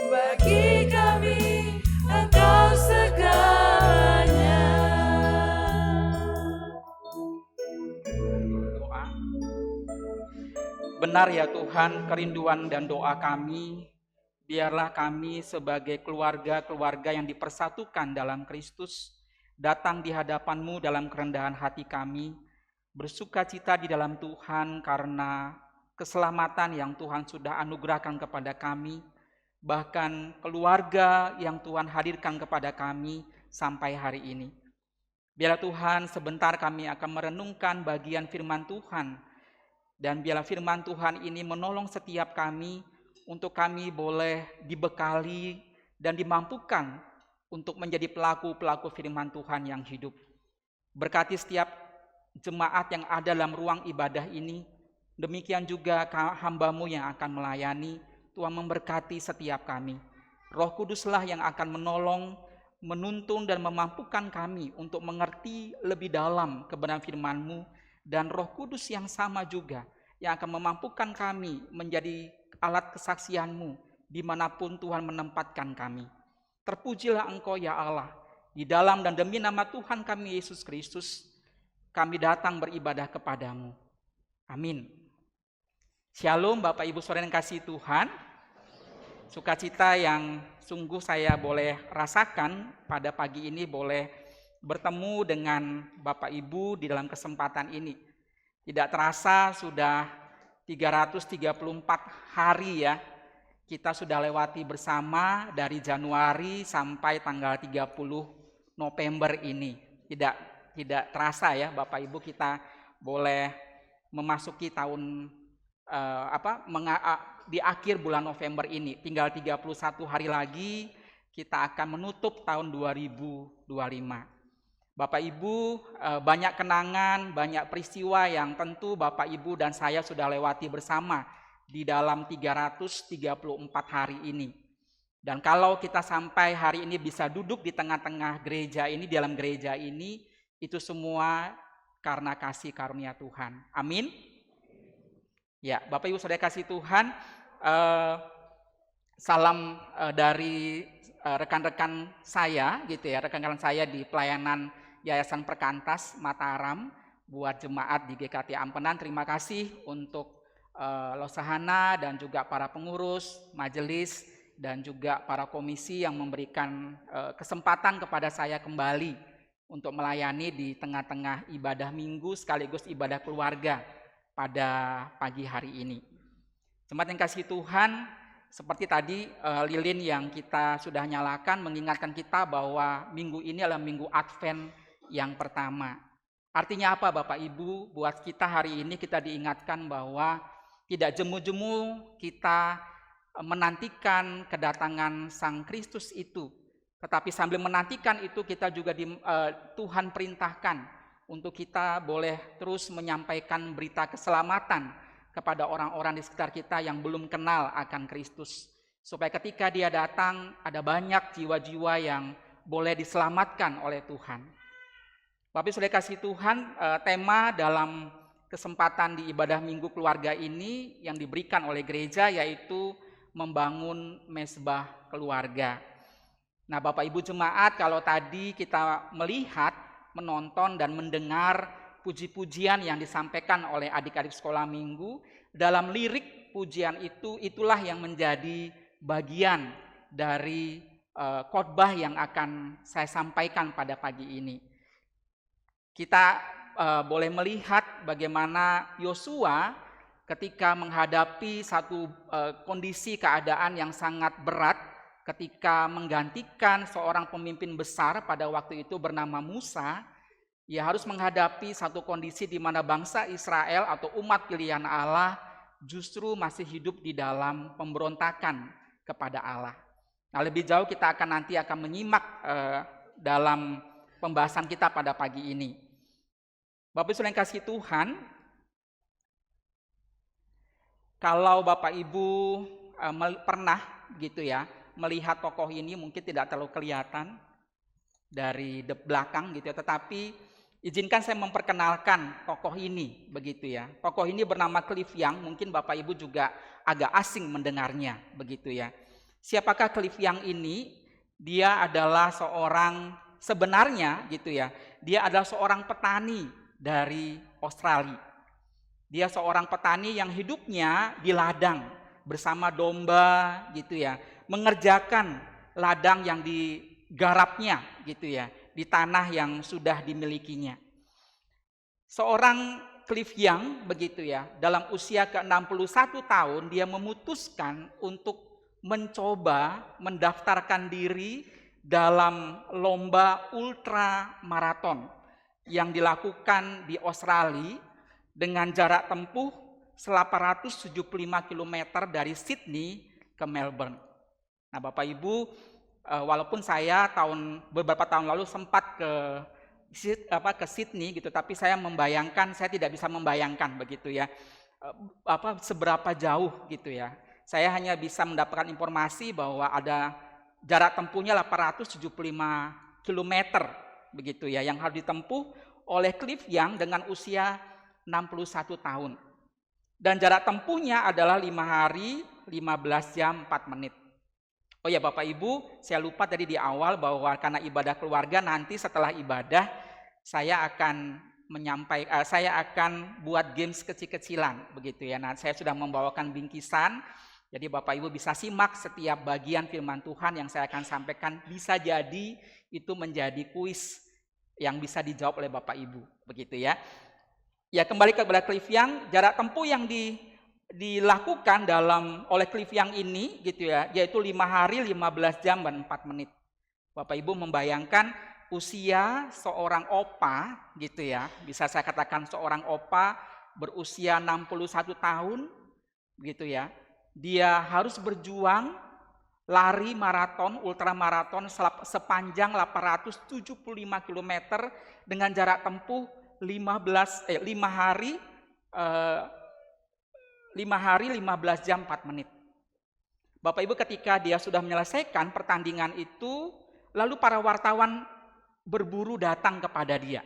Bagi kami Engkau segalanya. Doa. Benar ya Tuhan, kerinduan dan doa kami, biarlah kami sebagai keluarga-keluarga yang dipersatukan dalam Kristus, datang di hadapan-Mu dalam kerendahan hati kami, bersuka cita di dalam Tuhan karena keselamatan yang Tuhan sudah anugerahkan kepada kami, bahkan keluarga yang Tuhan hadirkan kepada kami sampai hari ini. Biarlah Tuhan, sebentar kami akan merenungkan bagian firman Tuhan, dan biarlah firman Tuhan ini menolong setiap kami untuk kami boleh dibekali dan dimampukan untuk menjadi pelaku-pelaku firman Tuhan yang hidup. Berkati setiap jemaat yang ada dalam ruang ibadah ini, demikian juga hamba-Mu yang akan melayani. Tuhan memberkati setiap kami. Roh Kuduslah yang akan menolong, menuntun dan memampukan kami untuk mengerti lebih dalam kebenaran firman-Mu, dan Roh Kudus yang sama juga yang akan memampukan kami menjadi alat kesaksian-Mu dimanapun Tuhan menempatkan kami. Terpujilah Engkau ya Allah, di dalam dan demi nama Tuhan kami Yesus Kristus, kami datang beribadah kepadamu. Amin. Shalom Bapak Ibu Saudara yang kasih Tuhan. Sukacita yang sungguh saya boleh rasakan pada pagi ini boleh bertemu dengan Bapak Ibu di dalam kesempatan ini. Tidak terasa sudah 334 hari ya, kita sudah lewati bersama dari Januari sampai tanggal 30 November ini. Tidak terasa ya Bapak Ibu, kita boleh memasuki tahun di akhir bulan November ini. Tinggal 31 hari lagi kita akan menutup tahun 2025. Bapak Ibu, banyak kenangan, banyak peristiwa yang tentu Bapak Ibu dan saya sudah lewati bersama di dalam 334 hari ini. Dan kalau kita sampai hari ini bisa duduk di tengah-tengah gereja ini, di dalam gereja ini, itu semua karena kasih karunia Tuhan. Amin. Ya, Bapak Ibu Saudara kasih Tuhan, salam dari rekan-rekan saya gitu ya, rekan-rekan saya di pelayanan Yayasan Perkantas Mataram buat jemaat di GKT Ampenan. Terima kasih untuk Losahana dan juga para pengurus, majelis, dan juga para komisi yang memberikan kesempatan kepada saya kembali untuk melayani di tengah-tengah ibadah minggu sekaligus ibadah keluarga pada pagi hari ini. Jemaat yang kasih Tuhan, seperti tadi lilin yang kita sudah nyalakan mengingatkan kita bahwa minggu ini adalah minggu Advent yang pertama. Artinya apa Bapak Ibu? Buat kita hari ini kita diingatkan bahwa tidak jemu-jemu kita menantikan kedatangan Sang Kristus itu. Tetapi sambil menantikan itu kita juga Tuhan perintahkan untuk kita boleh terus menyampaikan berita keselamatan kepada orang-orang di sekitar kita yang belum kenal akan Kristus. Supaya ketika Dia datang ada banyak jiwa-jiwa yang boleh diselamatkan oleh Tuhan. Bapak Saudara kasih Tuhan, tema dalam kesempatan di ibadah minggu keluarga ini yang diberikan oleh gereja, yaitu membangun mezbah keluarga. Nah, Bapak Ibu jemaat, kalau tadi kita melihat, menonton dan mendengar puji-pujian yang disampaikan oleh adik-adik sekolah minggu, dalam lirik pujian itu, itulah yang menjadi bagian dari khotbah yang akan saya sampaikan pada pagi ini. Kita boleh melihat bagaimana Yosua ketika menghadapi satu kondisi keadaan yang sangat berat, ketika menggantikan seorang pemimpin besar pada waktu itu bernama Musa, ia harus menghadapi satu kondisi di mana bangsa Israel atau umat pilihan Allah justru masih hidup di dalam pemberontakan kepada Allah. Nah, lebih jauh kita nanti akan menyimak dalam pembahasan kita pada pagi ini. Bapak Ibu yang kasih Tuhan, kalau Bapak Ibu pernah gitu ya melihat tokoh ini, mungkin tidak terlalu kelihatan dari belakang gitu ya, tetapi izinkan saya memperkenalkan tokoh ini begitu ya. Tokoh ini bernama Cliff Young, mungkin Bapak Ibu juga agak asing mendengarnya begitu ya. Siapakah Cliff Young ini? Dia adalah sebenarnya gitu ya, dia adalah seorang petani dari Australia. Dia seorang petani yang hidupnya di ladang bersama domba gitu ya, mengerjakan ladang yang digarapnya gitu ya, di tanah yang sudah dimilikinya. Seorang Cliff Young begitu ya, dalam usia ke-61 tahun dia memutuskan untuk mencoba mendaftarkan diri dalam lomba ultra maraton yang dilakukan di Australia dengan jarak tempuh 875 km dari Sydney ke Melbourne. Nah, Bapak Ibu, walaupun saya beberapa tahun lalu sempat ke Sydney gitu, tapi saya tidak bisa membayangkan begitu ya, seberapa jauh gitu ya. Saya hanya bisa mendapatkan informasi bahwa ada jarak tempuhnya 875 km begitu ya, yang harus ditempuh oleh Cliff Young dengan usia 61 tahun. Dan jarak tempuhnya adalah 5 hari, 15 jam, 4 menit. Oh ya Bapak Ibu, saya lupa tadi di awal bahwa karena ibadah keluarga nanti setelah ibadah saya akan buat games kecil-kecilan begitu ya. Nah, saya sudah membawakan bingkisan. Jadi Bapak Ibu bisa simak setiap bagian firman Tuhan yang saya akan sampaikan, bisa jadi itu menjadi kuis yang bisa dijawab oleh Bapak Ibu begitu ya. Ya, kembali kepada Cliff Young, jarak tempuh yang dilakukan oleh Cliff Young ini gitu ya, yaitu 5 hari, 15 jam dan 4 menit. Bapak Ibu membayangkan usia seorang opa gitu ya, bisa saya katakan seorang opa berusia 61 tahun gitu ya. Dia harus berjuang lari maraton, ultramaraton sepanjang 875 km dengan jarak tempuh 5 hari 15 jam 4 menit. Bapak Ibu, ketika dia sudah menyelesaikan pertandingan itu, lalu para wartawan berburu datang kepada dia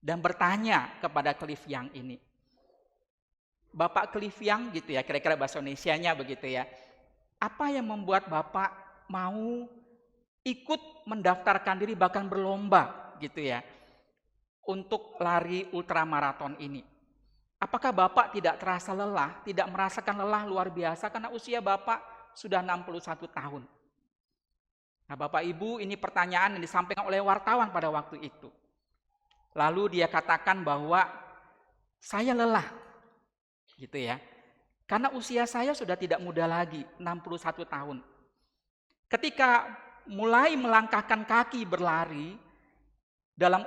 dan bertanya kepada Cliff Young ini. Bapak Cliff Young gitu ya, kira-kira bahasa Indonesianya begitu ya. Apa yang membuat Bapak mau ikut mendaftarkan diri bahkan berlomba gitu ya untuk lari ultramaraton ini? Apakah Bapak tidak terasa lelah, tidak merasakan lelah luar biasa karena usia Bapak sudah 61 tahun? Nah, Bapak Ibu, ini pertanyaan yang disampaikan oleh wartawan pada waktu itu. Lalu dia katakan bahwa saya lelah gitu ya. Karena usia saya sudah tidak muda lagi, 61 tahun. Ketika mulai melangkahkan kaki berlari dalam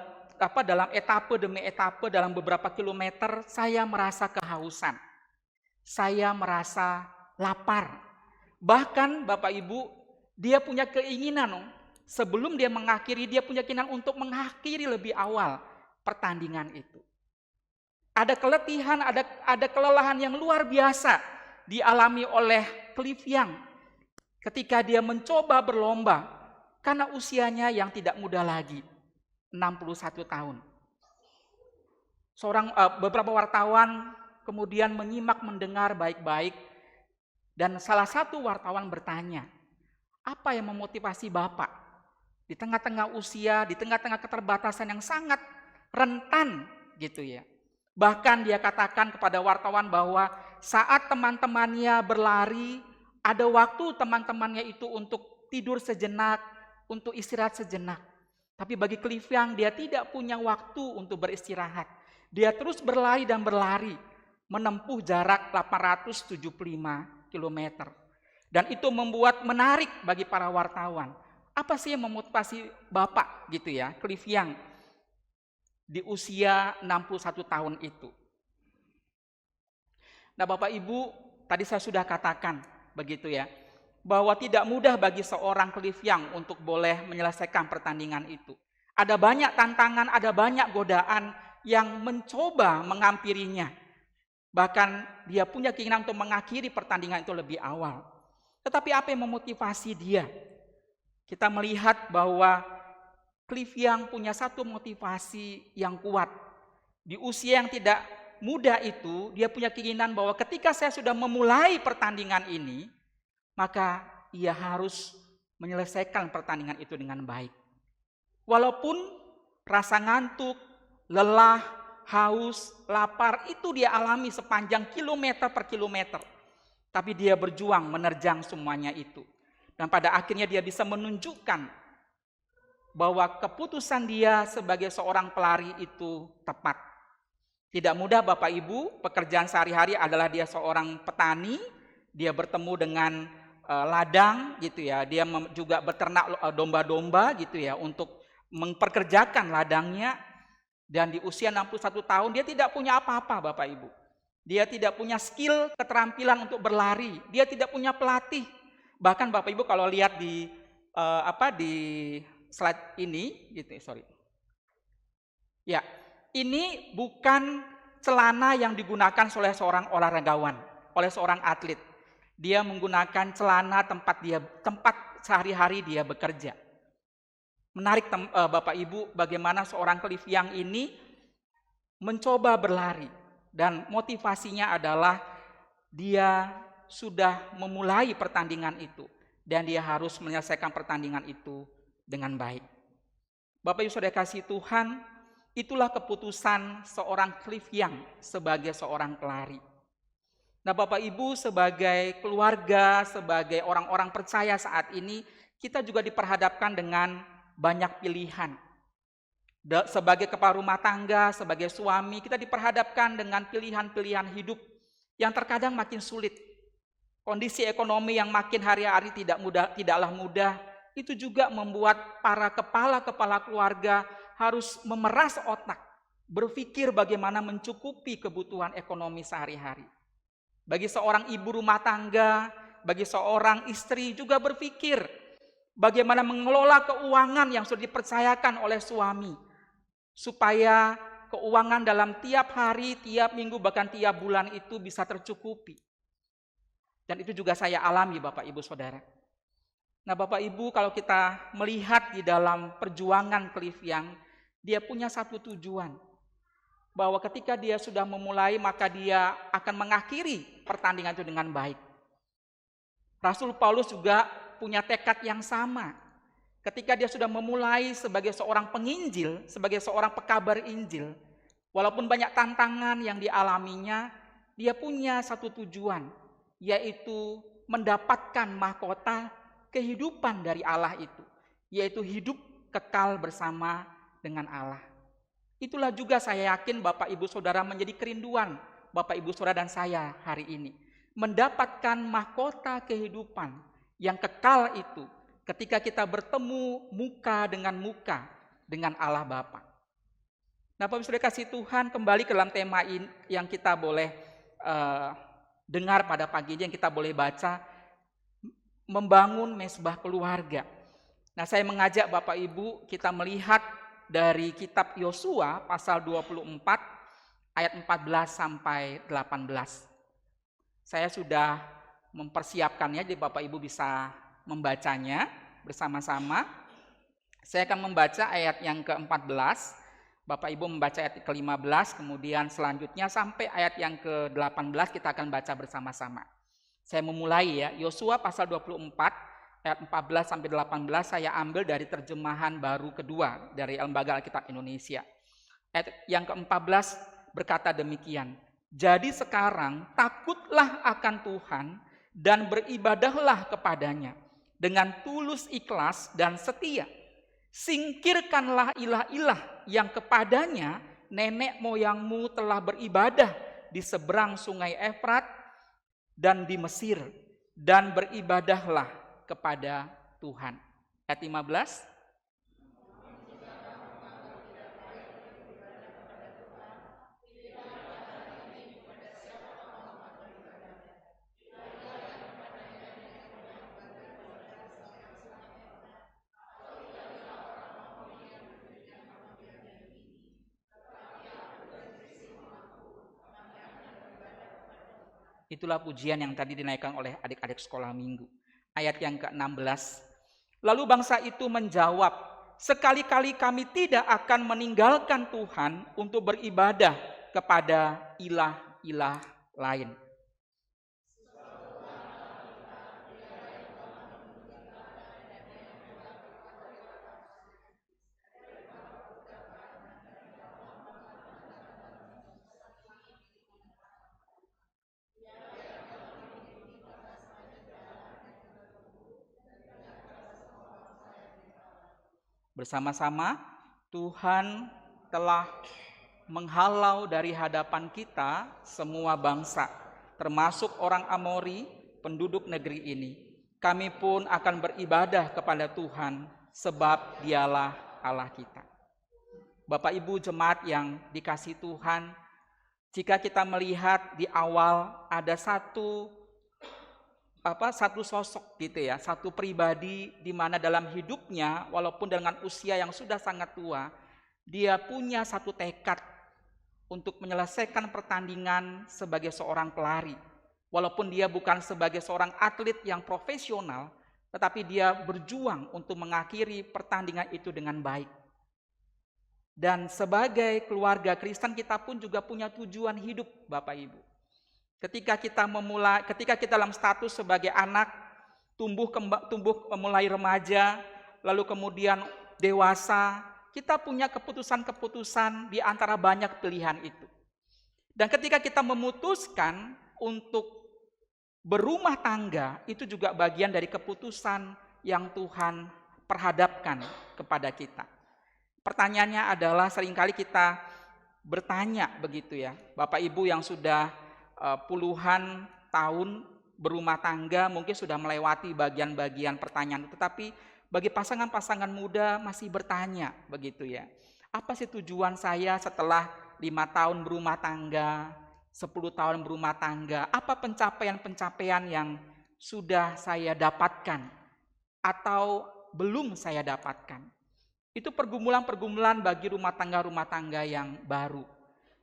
etape demi etape dalam beberapa kilometer, saya merasa kehausan. Saya merasa lapar. Bahkan Bapak Ibu, dia punya keinginan sebelum dia mengakhiri, dia punya keinginan untuk mengakhiri lebih awal pertandingan itu. Ada keletihan, ada kelelahan yang luar biasa dialami oleh Cliff Young ketika dia mencoba berlomba karena usianya yang tidak muda lagi, 61 tahun. Beberapa wartawan kemudian menyimak mendengar baik-baik, dan salah satu wartawan bertanya, apa yang memotivasi Bapak di tengah-tengah usia, di tengah-tengah keterbatasan yang sangat rentan gitu ya. Bahkan dia katakan kepada wartawan bahwa saat teman-temannya berlari, ada waktu teman-temannya itu untuk tidur sejenak, untuk istirahat sejenak. Tapi bagi Cliff Young, dia tidak punya waktu untuk beristirahat. Dia terus berlari dan berlari, menempuh jarak 875 km. Dan itu membuat menarik bagi para wartawan. Apa sih yang memotivasi Bapak gitu ya, Cliff Young, di usia 61 tahun itu? Nah Bapak Ibu, tadi saya sudah katakan begitu ya, bahwa tidak mudah bagi seorang Cliff Young untuk boleh menyelesaikan pertandingan itu. Ada banyak tantangan, ada banyak godaan yang mencoba menghampirinya. Bahkan dia punya keinginan untuk mengakhiri pertandingan itu lebih awal. Tetapi apa yang memotivasi dia? Kita melihat bahwa Cliff Young punya satu motivasi yang kuat. Di usia yang tidak muda itu, dia punya keinginan bahwa ketika saya sudah memulai pertandingan ini, maka ia harus menyelesaikan pertandingan itu dengan baik. Walaupun rasa ngantuk, lelah, haus, lapar itu dia alami sepanjang kilometer per kilometer. Tapi dia berjuang menerjang semuanya itu. Dan pada akhirnya dia bisa menunjukkan bahwa keputusan dia sebagai seorang pelari itu tepat. Tidak mudah Bapak Ibu, pekerjaan sehari-hari adalah dia seorang petani, dia bertemu dengan ladang gitu ya, dia juga beternak domba-domba gitu ya untuk memperkerjakan ladangnya. Dan di usia 61 tahun dia tidak punya apa-apa Bapak Ibu. Dia tidak punya skill, keterampilan untuk berlari, dia tidak punya pelatih. Bahkan Bapak Ibu kalau lihat di di slide ini gitu, sorry. Ya, ini bukan celana yang digunakan oleh seorang olahragawan, oleh seorang atlet. Dia menggunakan celana tempat sehari-hari dia bekerja. Menarik Bapak Ibu bagaimana seorang Cliff Young ini mencoba berlari dan motivasinya adalah dia sudah memulai pertandingan itu dan dia harus menyelesaikan pertandingan itu dengan baik. Bapak Ibu Saudara kasih Tuhan, itulah keputusan seorang Cliff Young sebagai seorang pelari. Nah Bapak Ibu sebagai keluarga, sebagai orang-orang percaya saat ini, kita juga diperhadapkan dengan banyak pilihan. Sebagai kepala rumah tangga, sebagai suami, kita diperhadapkan dengan pilihan-pilihan hidup yang terkadang makin sulit. Kondisi ekonomi yang makin hari-hari tidaklah mudah, itu juga membuat para kepala-kepala keluarga harus memeras otak, berpikir bagaimana mencukupi kebutuhan ekonomi sehari-hari. Bagi seorang ibu rumah tangga, bagi seorang istri juga berpikir bagaimana mengelola keuangan yang sudah dipercayakan oleh suami, supaya keuangan dalam tiap hari, tiap minggu, bahkan tiap bulan itu bisa tercukupi. Dan itu juga saya alami Bapak Ibu Saudara. Nah Bapak Ibu, kalau kita melihat di dalam perjuangan Cliff Young, dia punya satu tujuan. Bahwa ketika dia sudah memulai, maka dia akan mengakhiri pertandingan itu dengan baik. Rasul Paulus juga punya tekad yang sama. Ketika dia sudah memulai sebagai seorang penginjil, sebagai seorang pekabar Injil, walaupun banyak tantangan yang dialaminya, dia punya satu tujuan, yaitu mendapatkan mahkota kehidupan dari Allah itu, yaitu hidup kekal bersama dengan Allah. Itulah juga saya yakin Bapak Ibu Saudara menjadi kerinduan Bapak Ibu Saudara dan saya hari ini, mendapatkan mahkota kehidupan yang kekal itu ketika kita bertemu muka dengan Allah Bapa. Nah Bapak Ibu Saudara kasih Tuhan, kembali ke dalam tema ini yang kita boleh dengar pada pagi ini, yang kita boleh baca, membangun mesbah keluarga. Nah saya mengajak Bapak Ibu kita melihat dari kitab Yosua pasal 24 ayat 14 sampai 18. Saya sudah mempersiapkannya, jadi Bapak Ibu bisa membacanya bersama-sama. Saya akan membaca ayat yang ke-14. Bapak Ibu membaca ayat ke-15, kemudian selanjutnya sampai ayat yang ke-18 kita akan baca bersama-sama. Saya memulai ya, Yosua pasal 24 ayat 14 sampai 18 saya ambil dari terjemahan baru kedua dari Lembaga Alkitab Indonesia. Ayat yang ke-14 berkata demikian, jadi sekarang takutlah akan Tuhan dan beribadahlah kepadanya dengan tulus ikhlas dan setia. Singkirkanlah ilah-ilah yang kepadanya nenek moyangmu telah beribadah di seberang sungai Efrat dan di Mesir, dan beribadahlah kepada Tuhan. Ayat 15. Itulah pujian yang tadi dinaikkan oleh adik-adik sekolah minggu. Ayat yang ke-16. Lalu bangsa itu menjawab, sekali-kali kami tidak akan meninggalkan Tuhan untuk beribadah kepada ilah-ilah lain. Bersama-sama Tuhan telah menghalau dari hadapan kita semua bangsa, termasuk orang Amori, penduduk negeri ini. Kami pun akan beribadah kepada Tuhan sebab Dialah Allah kita. Bapak Ibu jemaat yang dikasihi Tuhan, jika kita melihat di awal ada satu sosok gitu ya, satu pribadi di mana dalam hidupnya walaupun dengan usia yang sudah sangat tua, dia punya satu tekad untuk menyelesaikan pertandingan sebagai seorang pelari. Walaupun dia bukan sebagai seorang atlet yang profesional, tetapi dia berjuang untuk mengakhiri pertandingan itu dengan baik. Dan sebagai keluarga Kristen kita pun juga punya tujuan hidup, Bapak Ibu. Ketika kita dalam status sebagai anak, tumbuh mulai remaja, lalu kemudian dewasa, kita punya keputusan-keputusan di antara banyak pilihan itu. Dan ketika kita memutuskan untuk berumah tangga, itu juga bagian dari keputusan yang Tuhan perhadapkan kepada kita. Pertanyaannya adalah seringkali kita bertanya begitu ya, Bapak Ibu yang sudah puluhan tahun berumah tangga mungkin sudah melewati bagian-bagian pertanyaan itu, tetapi bagi pasangan-pasangan muda masih bertanya begitu ya, apa sih tujuan saya setelah 5 tahun berumah tangga, 10 tahun berumah tangga, apa pencapaian-pencapaian yang sudah saya dapatkan atau belum saya dapatkan. Itu pergumulan-pergumulan bagi rumah tangga yang baru.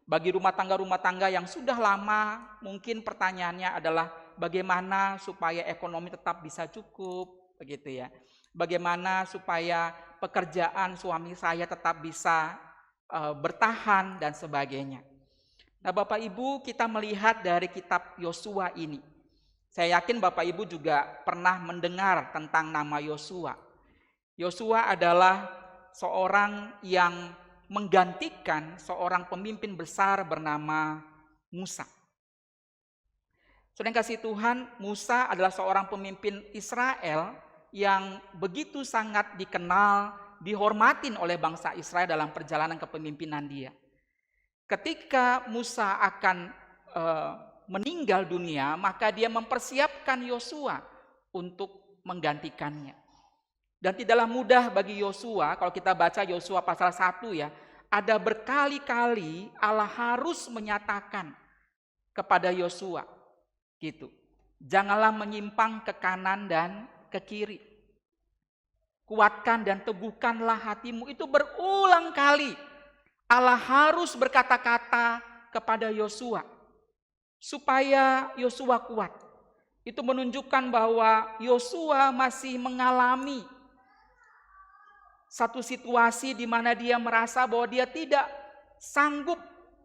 Bagi rumah tangga yang sudah lama, mungkin pertanyaannya adalah bagaimana supaya ekonomi tetap bisa cukup, begitu ya. Bagaimana supaya pekerjaan suami saya tetap bisa bertahan dan sebagainya. Nah, Bapak Ibu, kita melihat dari kitab Yosua ini. Saya yakin Bapak Ibu juga pernah mendengar tentang nama Yosua. Yosua adalah seorang yang menggantikan seorang pemimpin besar bernama Musa. Saudara yang kasih Tuhan, Musa adalah seorang pemimpin Israel yang begitu sangat dikenal, dihormatin oleh bangsa Israel dalam perjalanan kepemimpinan dia. Ketika Musa akan meninggal dunia, maka dia mempersiapkan Yosua untuk menggantikannya. Dan tidaklah mudah bagi Yosua, kalau kita baca Yosua pasal 1 ya, ada berkali-kali Allah harus menyatakan kepada Yosua, gitu. Janganlah menyimpang ke kanan dan ke kiri. Kuatkan dan teguhkanlah hatimu. Itu berulang kali Allah harus berkata-kata kepada Yosua supaya Yosua kuat. Itu menunjukkan bahwa Yosua masih mengalami satu situasi di mana dia merasa bahwa dia tidak sanggup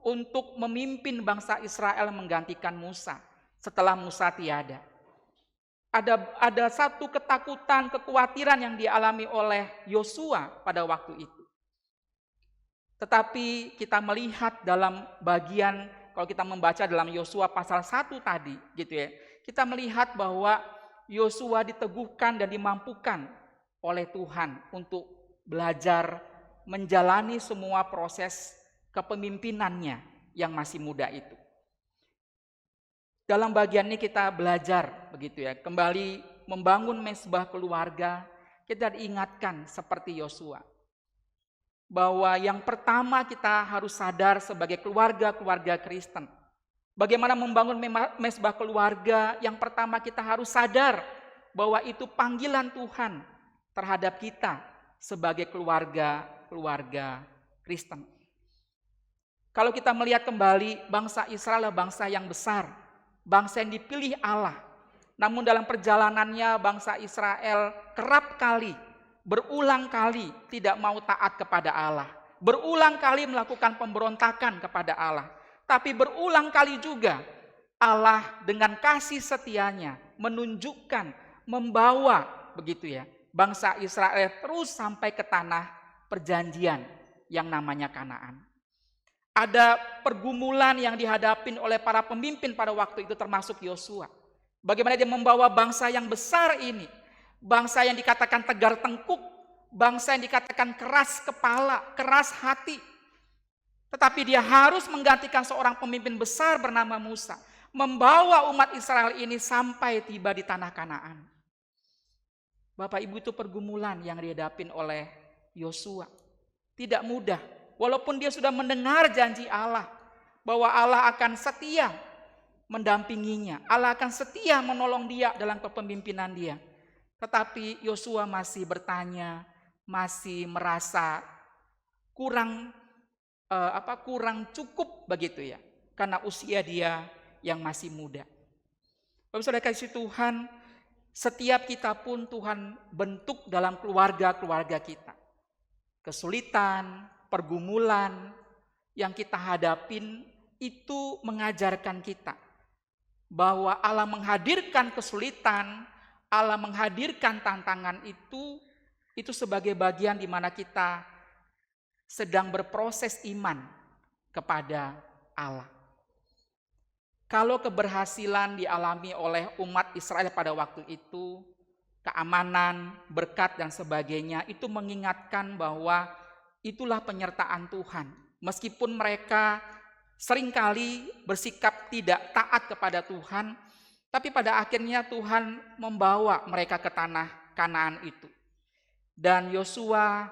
untuk memimpin bangsa Israel menggantikan Musa setelah Musa tiada. Ada satu ketakutan, kekhawatiran yang dialami oleh Yosua pada waktu itu. Tetapi kita melihat dalam bagian, kalau kita membaca dalam Yosua pasal 1 tadi gitu ya, kita melihat bahwa Yosua diteguhkan dan dimampukan oleh Tuhan untuk belajar menjalani semua proses kepemimpinannya yang masih muda itu. Dalam bagian ini kita belajar begitu ya, kembali membangun mezbah keluarga. Kita diingatkan seperti Yosua, bahwa yang pertama kita harus sadar sebagai keluarga Kristen. Bagaimana membangun mezbah keluarga, yang pertama kita harus sadar bahwa itu panggilan Tuhan terhadap kita sebagai keluarga Kristen. Kalau kita melihat kembali, bangsa Israel adalah bangsa yang besar, bangsa yang dipilih Allah. Namun dalam perjalanannya bangsa Israel kerap kali, berulang kali tidak mau taat kepada Allah. Berulang kali melakukan pemberontakan kepada Allah. Tapi berulang kali juga Allah dengan kasih setianya menunjukkan, membawa begitu ya, bangsa Israel terus sampai ke tanah perjanjian yang namanya Kanaan. Ada pergumulan yang dihadapin oleh para pemimpin pada waktu itu termasuk Yosua. Bagaimana dia membawa bangsa yang besar ini, bangsa yang dikatakan tegar tengkuk, bangsa yang dikatakan keras kepala, keras hati. Tetapi dia harus menggantikan seorang pemimpin besar bernama Musa, membawa umat Israel ini sampai tiba di tanah Kanaan. Bapak Ibu, itu pergumulan yang dihadapin oleh Yosua. Tidak mudah. Walaupun dia sudah mendengar janji Allah bahwa Allah akan setia mendampinginya, Allah akan setia menolong dia dalam kepemimpinan dia. Tetapi Yosua masih bertanya, masih merasa kurang cukup begitu ya, karena usia dia yang masih muda. Bapak Saudara kasih Tuhan, setiap kita pun Tuhan bentuk dalam keluarga kita. Kesulitan, pergumulan yang kita hadapin itu mengajarkan kita bahwa Allah menghadirkan kesulitan, Allah menghadirkan tantangan itu sebagai bagian di mana kita sedang berproses iman kepada Allah. Kalau keberhasilan dialami oleh umat Israel pada waktu itu, keamanan, berkat dan sebagainya, itu mengingatkan bahwa itulah penyertaan Tuhan. Meskipun mereka seringkali bersikap tidak taat kepada Tuhan, tapi pada akhirnya Tuhan membawa mereka ke tanah Kanaan itu. Dan Yosua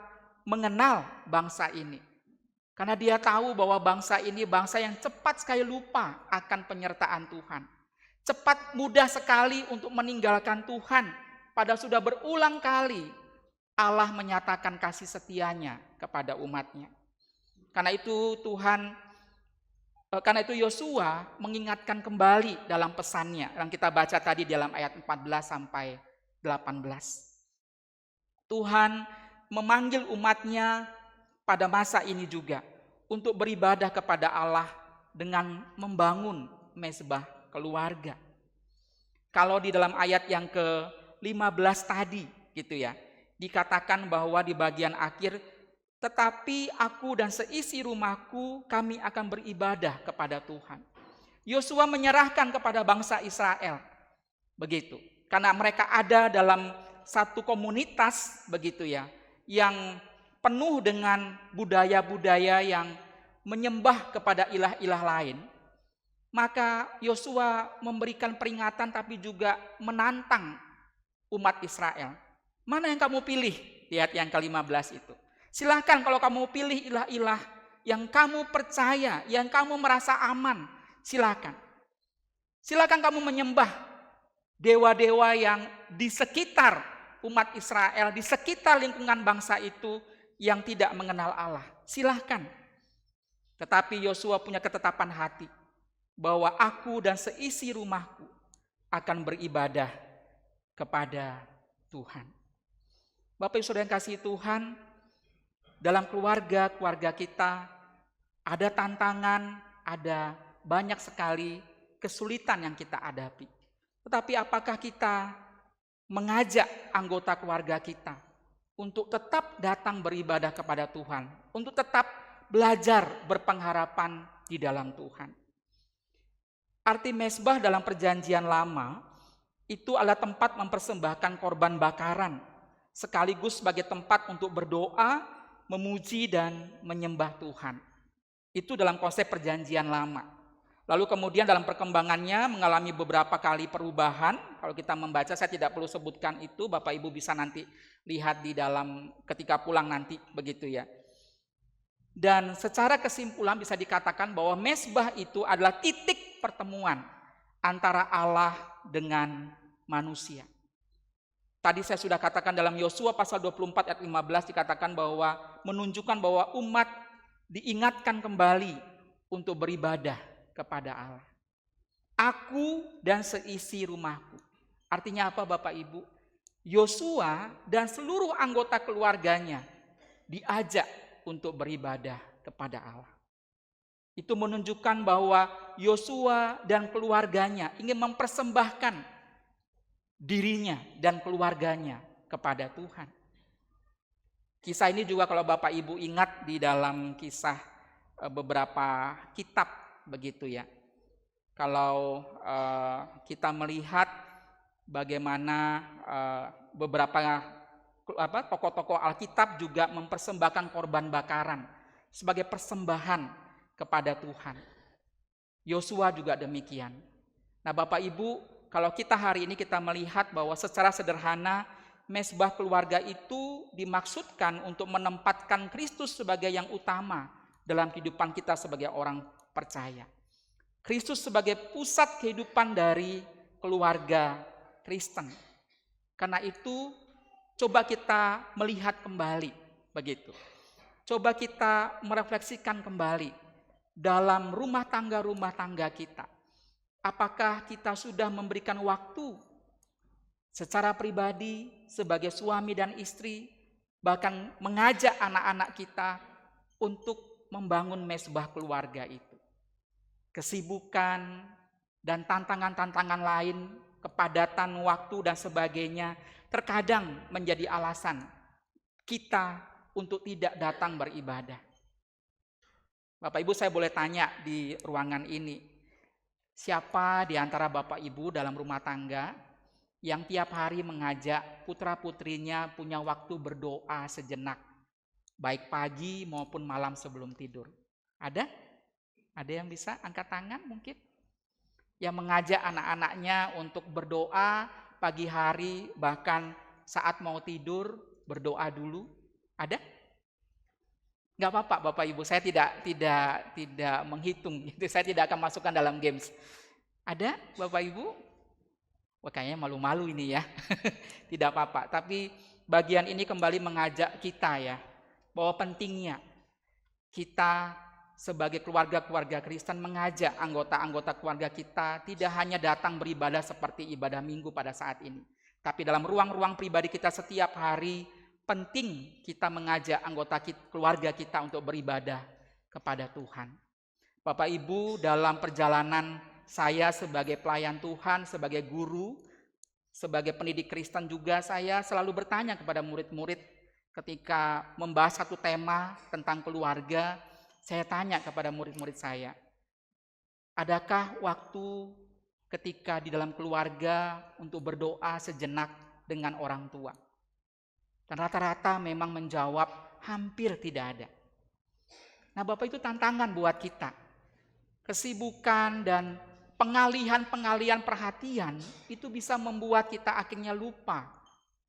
mengenal bangsa ini. Karena dia tahu bahwa bangsa ini bangsa yang cepat sekali lupa akan penyertaan Tuhan. Cepat mudah sekali untuk meninggalkan Tuhan. Padahal sudah berulang kali Allah menyatakan kasih setianya kepada umatnya. Karena itu Yosua mengingatkan kembali dalam pesannya yang kita baca tadi dalam ayat 14 sampai 18. Tuhan memanggil umatnya pada masa ini juga untuk beribadah kepada Allah dengan membangun mezbah keluarga. Kalau di dalam ayat yang ke-15 tadi gitu ya, dikatakan bahwa di bagian akhir, tetapi aku dan seisi rumahku kami akan beribadah kepada Tuhan. Yosua menyerahkan kepada bangsa Israel. Begitu. Karena mereka ada dalam satu komunitas begitu ya, yang penuh dengan budaya-budaya yang menyembah kepada ilah-ilah lain. Maka Yosua memberikan peringatan tapi juga menantang umat Israel. Mana yang kamu pilih? Lihat yang ke-15 itu. Silahkan kalau kamu pilih ilah-ilah yang kamu percaya, yang kamu merasa aman, silakan. Silakan kamu menyembah dewa-dewa yang di sekitar umat Israel, di sekitar lingkungan bangsa itu yang tidak mengenal Allah. Silahkan. Tetapi Yosua punya ketetapan hati bahwa aku dan seisi rumahku akan beribadah kepada Tuhan. Bapak Ibu Saudara yang kasih Tuhan, dalam keluarga kita Ada tantangan, ada banyak sekali kesulitan yang kita hadapi. Tetapi apakah kita mengajak anggota keluarga kita untuk tetap datang beribadah kepada Tuhan, untuk tetap belajar berpengharapan di dalam Tuhan? Arti mezbah dalam perjanjian lama itu adalah tempat mempersembahkan korban bakaran, sekaligus sebagai tempat untuk berdoa, memuji dan menyembah Tuhan. Itu dalam konsep perjanjian lama. Lalu kemudian dalam perkembangannya mengalami beberapa kali perubahan. Kalau kita membaca, saya tidak perlu sebutkan itu, Bapak Ibu bisa nanti lihat di dalam ketika pulang nanti, begitu ya. Dan secara kesimpulan bisa dikatakan bahwa mezbah itu adalah titik pertemuan antara Allah dengan manusia. Tadi saya sudah katakan dalam Yosua pasal 24 ayat 15 dikatakan bahwa menunjukkan bahwa umat diingatkan kembali untuk beribadah kepada Allah. Aku dan seisi rumahku. Artinya apa Bapak Ibu? Yosua dan seluruh anggota keluarganya diajak untuk beribadah kepada Allah. Itu menunjukkan bahwa Yosua dan keluarganya ingin mempersembahkan dirinya dan keluarganya kepada Tuhan. Kisah ini juga kalau Bapak Ibu ingat di dalam kisah beberapa kitab begitu ya. Kalau kita melihat bagaimana beberapa tokoh-tokoh Alkitab juga mempersembahkan korban bakaran sebagai persembahan kepada Tuhan. Yosua juga demikian. Nah Bapak Ibu, kalau kita hari ini kita melihat bahwa secara sederhana mezbah keluarga itu dimaksudkan untuk menempatkan Kristus sebagai yang utama dalam kehidupan kita sebagai orang percaya. Kristus sebagai pusat kehidupan dari keluarga Kristen. Karena itu coba kita melihat kembali begitu. Coba kita merefleksikan kembali dalam rumah tangga kita. Apakah kita sudah memberikan waktu secara pribadi sebagai suami dan istri, bahkan mengajak anak-anak kita untuk membangun mezbah keluarga itu. Kesibukan dan tantangan-tantangan lain, kepadatan waktu dan sebagainya, terkadang menjadi alasan kita untuk tidak datang beribadah. Bapak Ibu, saya boleh tanya di ruangan ini, siapa di antara Bapak Ibu dalam rumah tangga yang tiap hari mengajak putra-putrinya punya waktu berdoa sejenak, baik pagi maupun malam sebelum tidur? Ada? Ada yang bisa angkat tangan mungkin? Yang mengajak anak-anaknya untuk berdoa pagi hari, bahkan saat mau tidur berdoa dulu? Ada? Enggak apa-apa Bapak Ibu, saya tidak menghitung, saya tidak akan masukkan dalam games. Ada Bapak Ibu? Wah, kayaknya malu-malu ini ya. Tidak apa-apa, tapi bagian ini kembali mengajak kita ya, bahwa pentingnya kita sebagai keluarga-keluarga Kristen mengajak anggota-anggota keluarga kita tidak hanya datang beribadah seperti ibadah minggu pada saat ini, tapi dalam ruang-ruang pribadi kita setiap hari penting kita mengajak anggota keluarga kita untuk beribadah kepada Tuhan. Bapak Ibu, dalam perjalanan saya sebagai pelayan Tuhan, sebagai guru, sebagai pendidik Kristen juga, saya selalu bertanya kepada murid-murid ketika membahas satu tema tentang keluarga. Saya tanya kepada murid-murid saya, adakah waktu ketika di dalam keluarga untuk berdoa sejenak dengan orang tua? Dan rata-rata memang menjawab hampir tidak ada. Nah Bapak, itu tantangan buat kita. Kesibukan dan pengalihan perhatian itu bisa membuat kita akhirnya lupa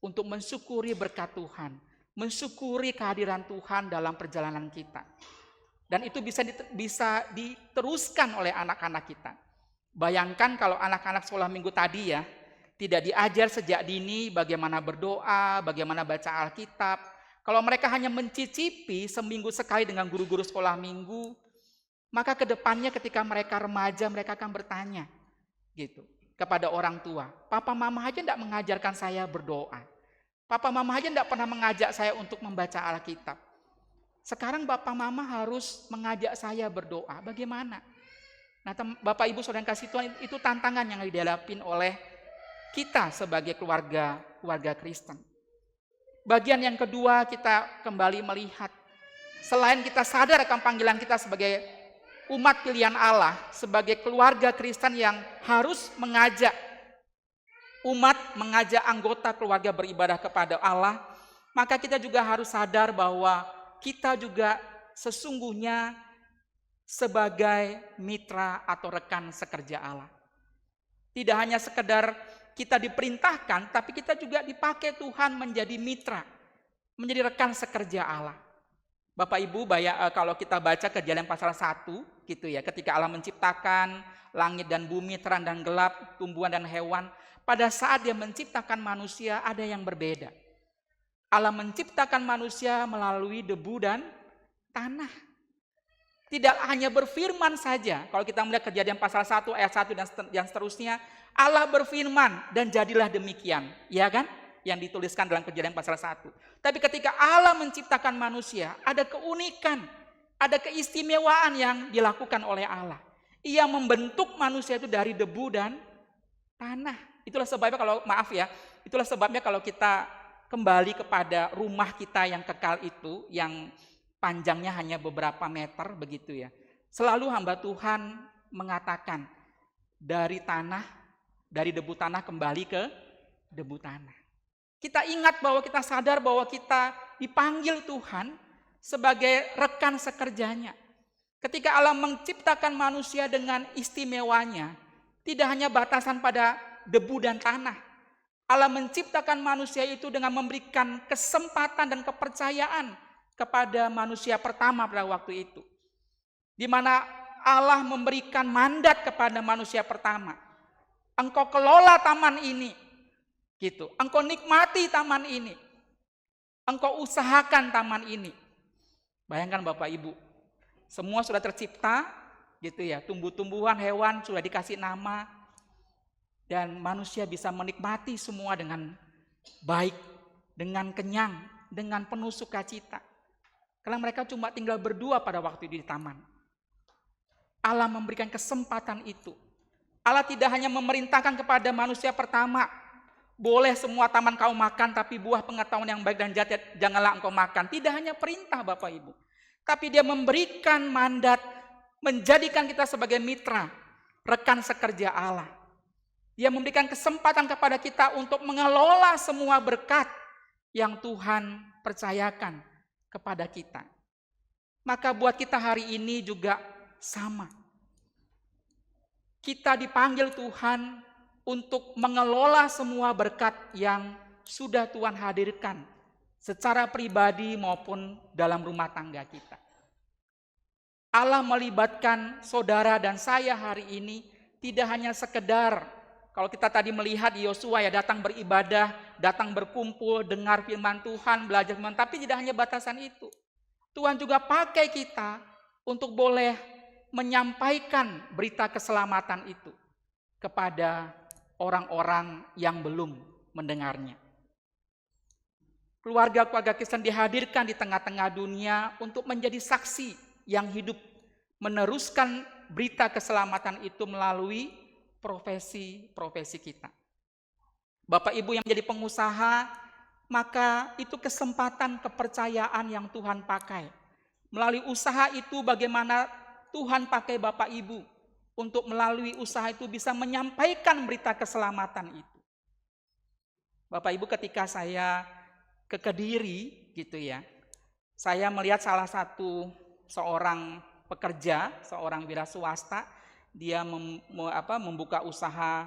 untuk mensyukuri berkat Tuhan, mensyukuri kehadiran Tuhan dalam perjalanan kita. Dan itu bisa diteruskan oleh anak-anak kita. Bayangkan kalau anak-anak sekolah minggu tadi ya, tidak diajar sejak dini bagaimana berdoa, bagaimana baca Alkitab. Kalau mereka hanya mencicipi seminggu sekali dengan guru-guru sekolah minggu, maka ke depannya ketika mereka remaja, mereka akan bertanya gitu kepada orang tua, papa mama aja tidak mengajarkan saya berdoa. Papa mama aja tidak pernah mengajak saya untuk membaca Alkitab. Sekarang Bapak Mama harus mengajak saya berdoa. Bagaimana? Nah, Bapak Ibu Saudara yang kasih Tuhan, itu tantangan yang dihadapin oleh kita sebagai keluarga Kristen. Bagian yang kedua, kita kembali melihat, selain kita sadar akan panggilan kita sebagai umat pilihan Allah, sebagai keluarga Kristen yang harus mengajak anggota keluarga beribadah kepada Allah, maka kita juga harus sadar bahwa kita juga sesungguhnya sebagai mitra atau rekan sekerja Allah. Tidak hanya sekedar kita diperintahkan, tapi kita juga dipakai Tuhan menjadi mitra, menjadi rekan sekerja Allah. Bapak Ibu, kalau kita baca Kejadian pasal 1, gitu ya, ketika Allah menciptakan langit dan bumi, terang dan gelap, tumbuhan dan hewan, pada saat Dia menciptakan manusia ada yang berbeda. Allah menciptakan manusia melalui debu dan tanah. Tidak hanya berfirman saja. Kalau kita melihat Kejadian pasal 1 ayat 1 dan seterusnya, Allah berfirman dan jadilah demikian, ya kan? Yang dituliskan dalam Kejadian pasal 1. Tapi ketika Allah menciptakan manusia, ada keunikan, ada keistimewaan yang dilakukan oleh Allah. Ia membentuk manusia itu dari debu dan tanah. Itulah sebabnya kalau kita kembali kepada rumah kita yang kekal itu, yang panjangnya hanya beberapa meter begitu ya. Selalu hamba Tuhan mengatakan, dari debu tanah kembali ke debu tanah. Kita ingat bahwa kita sadar bahwa kita dipanggil Tuhan sebagai rekan sekerjanya. Ketika Allah menciptakan manusia dengan istimewanya, tidak hanya batasan pada debu dan tanah. Allah menciptakan manusia itu dengan memberikan kesempatan dan kepercayaan kepada manusia pertama pada waktu itu. Di mana Allah memberikan mandat kepada manusia pertama. Engkau kelola taman ini. Gitu. Engkau nikmati taman ini. Engkau usahakan taman ini. Bayangkan Bapak Ibu, semua sudah tercipta, gitu ya. Tumbuh-tumbuhan, hewan sudah dikasih nama, dan manusia bisa menikmati semua dengan baik, dengan kenyang, dengan penuh sukacita. Karena mereka cuma tinggal berdua pada waktu itu di taman. Allah memberikan kesempatan itu. Allah tidak hanya memerintahkan kepada manusia pertama, boleh semua taman kau makan, tapi buah pengetahuan yang baik dan jahat janganlah engkau makan. Tidak hanya perintah Bapak Ibu, tapi Dia memberikan mandat, menjadikan kita sebagai mitra, rekan sekerja Allah. Dia memberikan kesempatan kepada kita untuk mengelola semua berkat yang Tuhan percayakan kepada kita. Maka buat kita hari ini juga sama. Kita dipanggil Tuhan untuk mengelola semua berkat yang sudah Tuhan hadirkan secara pribadi maupun dalam rumah tangga kita. Allah melibatkan saudara dan saya hari ini tidak hanya sekedar, kalau kita tadi melihat Yosua ya, datang beribadah, datang berkumpul, dengar firman Tuhan, belajar firman, tapi tidak hanya batasan itu. Tuhan juga pakai kita untuk boleh menyampaikan berita keselamatan itu kepada orang-orang yang belum mendengarnya. Keluarga-keluarga Kristen dihadirkan di tengah-tengah dunia untuk menjadi saksi yang hidup, meneruskan berita keselamatan itu melalui profesi kita. Bapak Ibu yang menjadi pengusaha, maka itu kesempatan kepercayaan yang Tuhan pakai. Melalui usaha itu bagaimana Tuhan pakai Bapak Ibu untuk melalui usaha itu bisa menyampaikan berita keselamatan itu. Bapak Ibu, ketika saya ke Kediri gitu ya, saya melihat salah satu seorang pekerja, seorang wira swasta, dia membuka usaha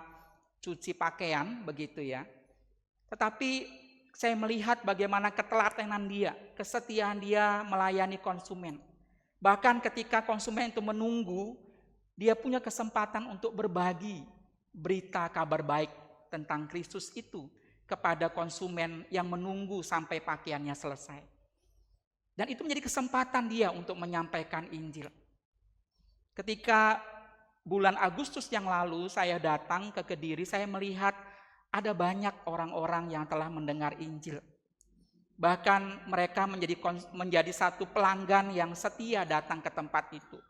cuci pakaian begitu ya. Tetapi saya melihat bagaimana ketelatenan dia, kesetiaan dia melayani konsumen. Bahkan ketika konsumen itu menunggu, dia punya kesempatan untuk berbagi berita kabar baik tentang Kristus itu kepada konsumen yang menunggu sampai pakaiannya selesai. Dan itu menjadi kesempatan dia untuk menyampaikan Injil. Ketika bulan Agustus yang lalu saya datang ke Kediri, saya melihat ada banyak orang-orang yang telah mendengar Injil. Bahkan mereka menjadi satu pelanggan yang setia datang ke tempat itu.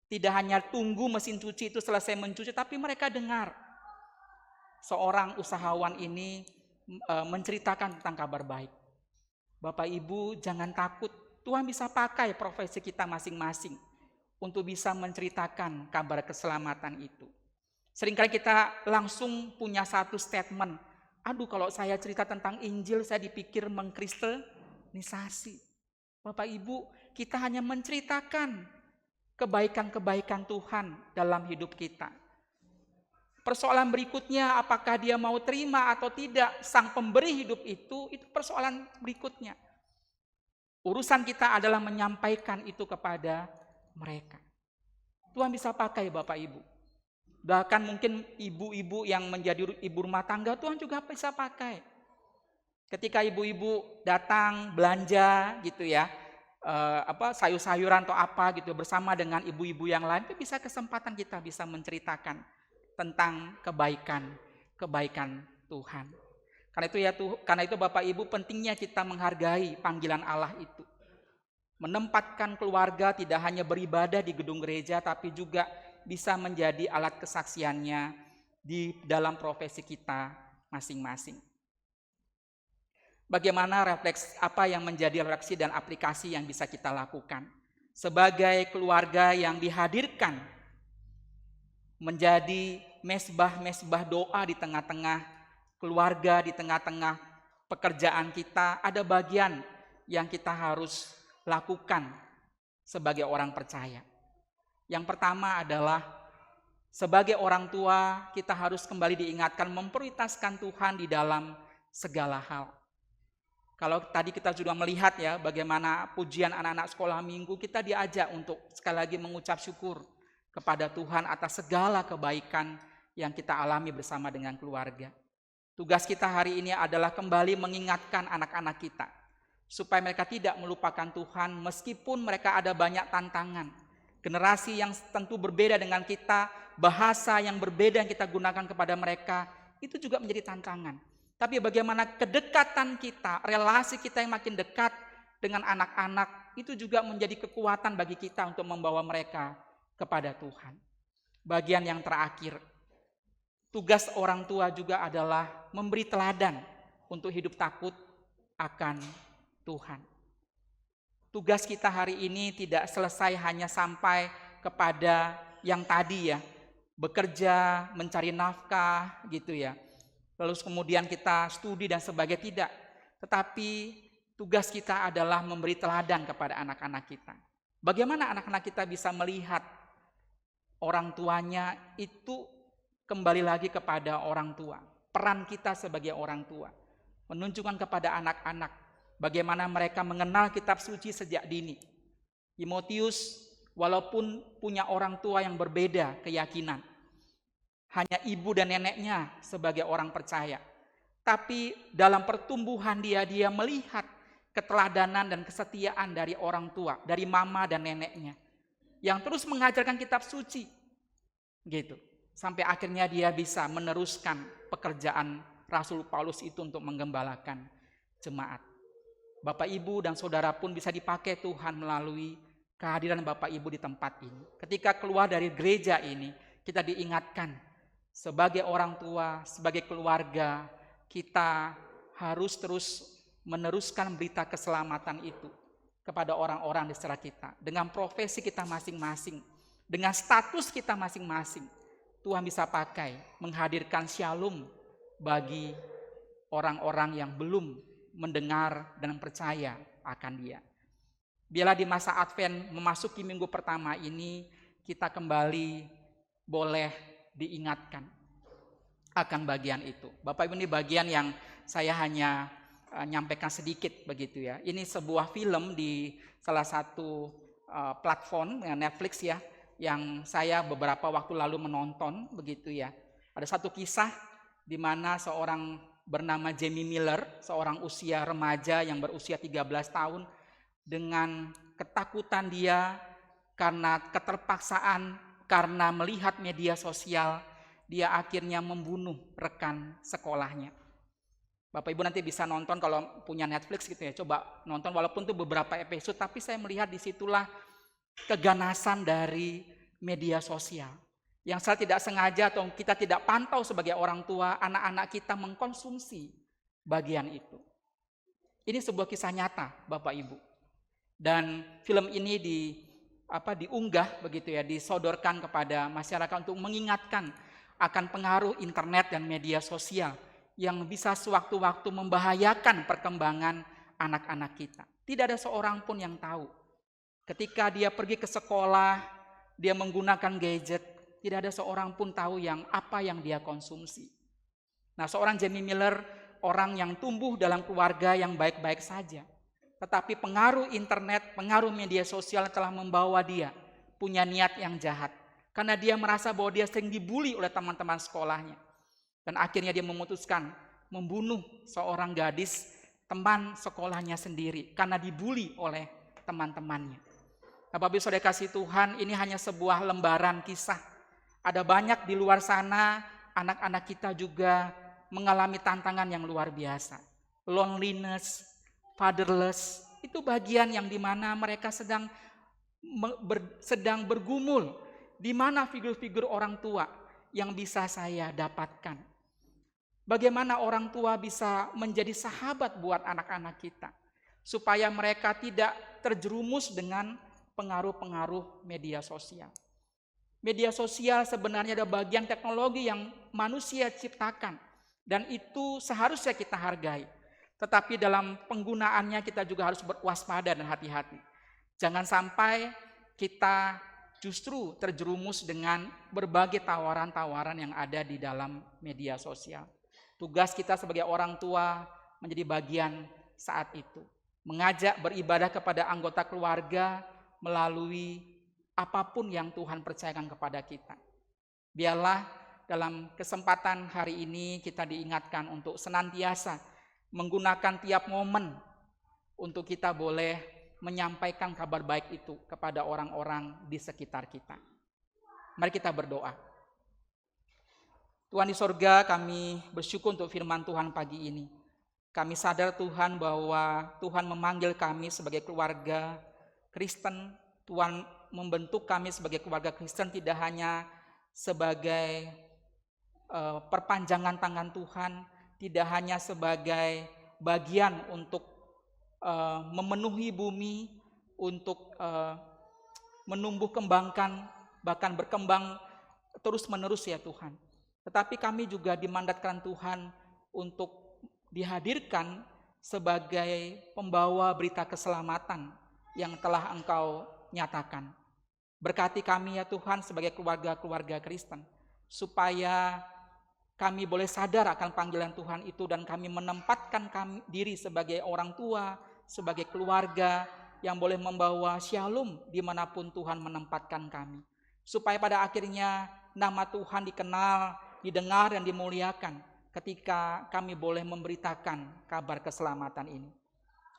Tidak hanya tunggu mesin cuci itu selesai mencuci, tapi mereka dengar seorang usahawan ini menceritakan tentang kabar baik. Bapak Ibu jangan takut, Tuhan bisa pakai profesi kita masing-masing untuk bisa menceritakan kabar keselamatan itu. Seringkali kita langsung punya satu statement, aduh kalau saya cerita tentang Injil saya dipikir mengkristenisasi. Bapak Ibu, kita hanya menceritakan kebaikan-kebaikan Tuhan dalam hidup kita. Persoalan berikutnya, apakah dia mau terima atau tidak sang pemberi hidup itu persoalan berikutnya. Urusan kita adalah menyampaikan itu kepada mereka. Tuhan bisa pakai Bapak Ibu. Bahkan mungkin ibu-ibu yang menjadi ibu rumah tangga Tuhan juga bisa pakai. Ketika ibu-ibu datang belanja gitu ya, sayur-sayuran atau apa gitu bersama dengan ibu-ibu yang lain, itu bisa kesempatan kita bisa menceritakan tentang kebaikan Tuhan. Karena itu Bapak Ibu pentingnya kita menghargai panggilan Allah itu. Menempatkan keluarga tidak hanya beribadah di gedung gereja, tapi juga bisa menjadi alat kesaksiannya di dalam profesi kita masing-masing. Bagaimana apa yang menjadi refleksi dan aplikasi yang bisa kita lakukan sebagai keluarga yang dihadirkan menjadi mesbah doa di tengah-tengah keluarga, di tengah-tengah pekerjaan kita. Ada bagian yang kita harus lakukan sebagai orang percaya. Yang pertama adalah sebagai orang tua kita harus kembali diingatkan memprioritaskan Tuhan di dalam segala hal. Kalau tadi kita sudah melihat ya bagaimana pujian anak-anak sekolah minggu, kita diajak untuk sekali lagi mengucap syukur kepada Tuhan atas segala kebaikan yang kita alami bersama dengan keluarga. Tugas kita hari ini adalah kembali mengingatkan anak-anak kita supaya mereka tidak melupakan Tuhan meskipun mereka ada banyak tantangan. Generasi yang tentu berbeda dengan kita, bahasa yang berbeda yang kita gunakan kepada mereka, itu juga menjadi tantangan. Tapi bagaimana kedekatan kita, relasi kita yang makin dekat dengan anak-anak, itu juga menjadi kekuatan bagi kita untuk membawa mereka kepada Tuhan. Bagian yang terakhir, tugas orang tua juga adalah memberi teladan untuk hidup takut akan Tuhan. Tugas kita hari ini tidak selesai hanya sampai kepada yang tadi ya, bekerja, mencari nafkah gitu ya. Lalu kemudian kita studi dan sebagainya, tidak. Tetapi tugas kita adalah memberi teladan kepada anak-anak kita. Bagaimana anak-anak kita bisa melihat orang tuanya itu kembali lagi kepada orang tua. Peran kita sebagai orang tua. Menunjukkan kepada anak-anak bagaimana mereka mengenal kitab suci sejak dini. Timotius walaupun punya orang tua yang berbeda keyakinan, hanya ibu dan neneknya sebagai orang percaya, tapi dalam pertumbuhan dia melihat keteladanan dan kesetiaan dari orang tua, dari mama dan neneknya, yang terus mengajarkan kitab suci, gitu. Sampai akhirnya dia bisa meneruskan pekerjaan Rasul Paulus itu untuk menggembalakan jemaat. Bapak, Ibu, dan saudara pun bisa dipakai Tuhan melalui kehadiran Bapak, Ibu di tempat ini. Ketika keluar dari gereja ini, kita diingatkan sebagai orang tua, sebagai keluarga, kita harus terus meneruskan berita keselamatan itu kepada orang-orang di sekitar kita. Dengan profesi kita masing-masing, dengan status kita masing-masing, Tuhan bisa pakai menghadirkan shalom bagi orang-orang yang belum mendengar dan percaya akan Dia. Biarlah di masa Advent memasuki minggu pertama ini kita kembali boleh diingatkan akan bagian itu. Bapak Ibu, ini bagian yang saya hanya nyampaikan sedikit begitu ya. Ini sebuah film di salah satu platform Netflix ya, yang saya beberapa waktu lalu menonton begitu ya. Ada satu kisah di mana seorang bernama Jamie Miller, seorang usia remaja yang berusia 13 tahun, dengan ketakutan dia karena keterpaksaan, karena melihat media sosial, dia akhirnya membunuh rekan sekolahnya. Bapak Ibu nanti bisa nonton kalau punya Netflix gitu ya, coba nonton walaupun itu beberapa episode, tapi saya melihat disitulah keganasan dari media sosial. Yang saya tidak sengaja atau kita tidak pantau sebagai orang tua, anak-anak kita mengkonsumsi bagian itu. Ini sebuah kisah nyata Bapak Ibu. Dan film ini diunggah begitu ya, disodorkan kepada masyarakat untuk mengingatkan akan pengaruh internet dan media sosial yang bisa sewaktu-waktu membahayakan perkembangan anak-anak kita. Tidak ada seorang pun yang tahu. Ketika dia pergi ke sekolah, dia menggunakan gadget, tidak ada seorang pun tahu apa yang dia konsumsi. Nah, seorang Jamie Miller, orang yang tumbuh dalam keluarga yang baik-baik saja. Tetapi pengaruh internet, pengaruh media sosial telah membawa dia punya niat yang jahat. Karena dia merasa bahwa dia sering dibully oleh teman-teman sekolahnya. Dan akhirnya dia memutuskan membunuh seorang gadis teman sekolahnya sendiri karena dibully oleh teman-temannya. Nah, Bapak Ibu Saudara kasih Tuhan, ini hanya sebuah lembaran kisah. Ada banyak di luar sana anak-anak kita juga mengalami tantangan yang luar biasa. Loneliness, fatherless, itu bagian yang dimana mereka sedang bergumul. Di mana figur-figur orang tua yang bisa saya dapatkan? Bagaimana orang tua bisa menjadi sahabat buat anak-anak kita, supaya mereka tidak terjerumus dengan pengaruh-pengaruh media sosial. Media sosial sebenarnya ada bagian teknologi yang manusia ciptakan, dan itu seharusnya kita hargai. Tetapi dalam penggunaannya kita juga harus berwaspada dan hati-hati. Jangan sampai kita justru terjerumus dengan berbagai tawaran-tawaran yang ada di dalam media sosial. Tugas kita sebagai orang tua menjadi bagian saat itu. Mengajak beribadah kepada anggota keluarga melalui apapun yang Tuhan percayakan kepada kita. Biarlah dalam kesempatan hari ini kita diingatkan untuk senantiasa menggunakan tiap momen untuk kita boleh menyampaikan kabar baik itu kepada orang-orang di sekitar kita. Mari kita berdoa. Tuhan di sorga, kami bersyukur untuk firman Tuhan pagi ini. Kami sadar Tuhan bahwa Tuhan memanggil kami sebagai keluarga Kristen. Tuhan membentuk kami sebagai keluarga Kristen tidak hanya sebagai perpanjangan tangan Tuhan, tidak hanya sebagai bagian untuk memenuhi bumi, untuk menumbuh kembangkan, bahkan berkembang terus-menerus ya Tuhan. Tetapi kami juga dimandatkan Tuhan untuk dihadirkan sebagai pembawa berita keselamatan yang telah Engkau nyatakan. Berkati kami ya Tuhan sebagai keluarga-keluarga Kristen, supaya kami boleh sadar akan panggilan Tuhan itu dan kami menempatkan diri sebagai orang tua, sebagai keluarga yang boleh membawa shalom dimanapun Tuhan menempatkan kami. Supaya pada akhirnya nama Tuhan dikenal, didengar dan dimuliakan ketika kami boleh memberitakan kabar keselamatan ini.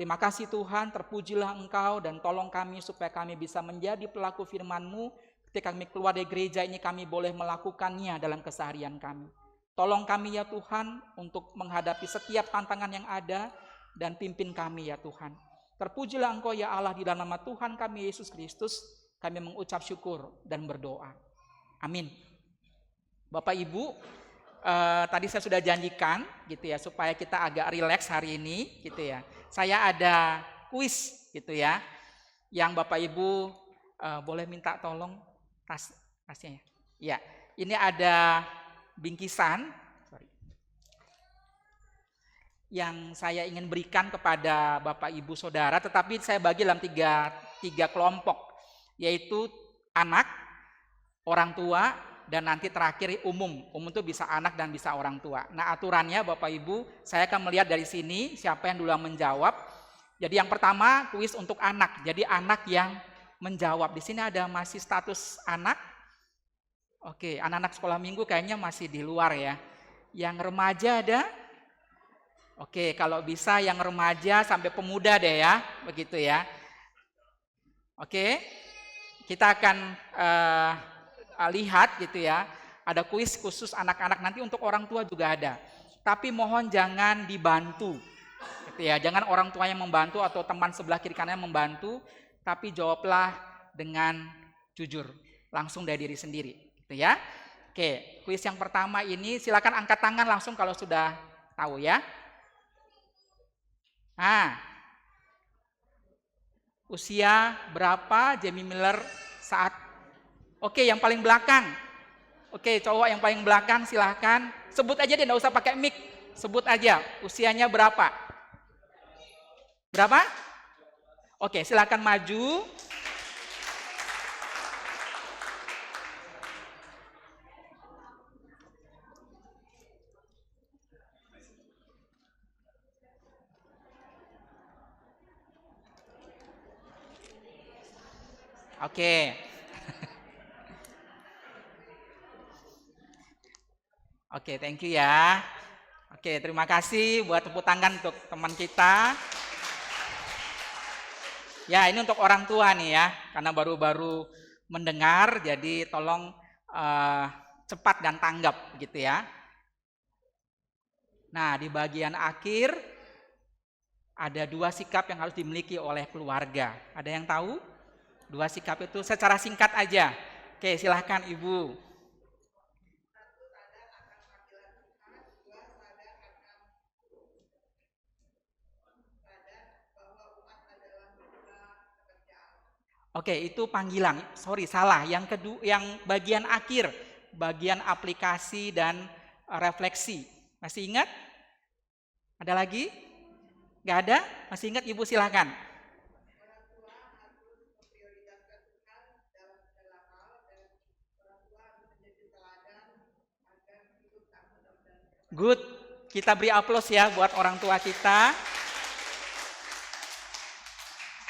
Terima kasih Tuhan, terpujilah Engkau dan tolong kami supaya kami bisa menjadi pelaku firman-Mu. Ketika kami keluar dari gereja ini kami boleh melakukannya dalam keseharian kami. Tolong kami ya Tuhan untuk menghadapi setiap tantangan yang ada dan pimpin kami ya Tuhan. Terpujilah Engkau ya Allah, di dalam nama Tuhan kami Yesus Kristus kami mengucap syukur dan berdoa. Amin. Bapak Ibu, tadi saya sudah janjikan gitu ya supaya kita agak rileks hari ini gitu ya. Saya ada kuis gitu ya. Yang Bapak Ibu boleh minta tolong tasnya ya. Ya, ini ada bingkisan yang saya ingin berikan kepada Bapak Ibu Saudara, tetapi saya bagi dalam tiga kelompok, yaitu anak, orang tua, dan nanti terakhir umum. Umum itu bisa anak dan bisa orang tua. Nah aturannya Bapak Ibu, saya akan melihat dari sini siapa yang duluan menjawab. Jadi yang pertama kuis untuk anak. Jadi anak yang menjawab. Di sini ada masih status anak. Oke, anak-anak sekolah minggu kayaknya masih di luar ya. Yang remaja ada? Oke, kalau bisa yang remaja sampai pemuda deh ya, begitu ya. Oke, kita akan lihat gitu ya, ada kuis khusus anak-anak, nanti untuk orang tua juga ada. tapi mohon jangan dibantu. Gitu ya, jangan orang tua yang membantu atau teman sebelah kiri kanan membantu, tapi jawablah dengan jujur, langsung dari diri sendiri, gitu ya. Oke, kuis yang pertama ini silakan angkat tangan langsung kalau sudah tahu ya. Nah, usia berapa Jamie Miller saat? Oke, yang paling belakang. Oke, cowok yang paling belakang silahkan. Sebut aja deh, nggak usah pakai mic. Sebut aja, usianya berapa? Berapa? Oke, silahkan maju. Oke. Oke, thank you ya. Oke, terima kasih buat tepuk tangan untuk teman kita. Ya, ini untuk orang tua nih ya, karena baru-baru mendengar, jadi tolong cepat dan tanggap gitu ya. Nah, di bagian akhir ada 2 sikap yang harus dimiliki oleh keluarga. Ada yang tahu? 2 sikap itu secara singkat aja. Oke, silahkan Ibu. Oke, itu panggilan. Sorry, salah. Yang kedua, yang bagian akhir, bagian aplikasi dan refleksi. Masih ingat? Ada lagi? Nggak ada? Masih ingat Ibu silahkan. Good. Kita beri aplaus ya buat orang tua kita.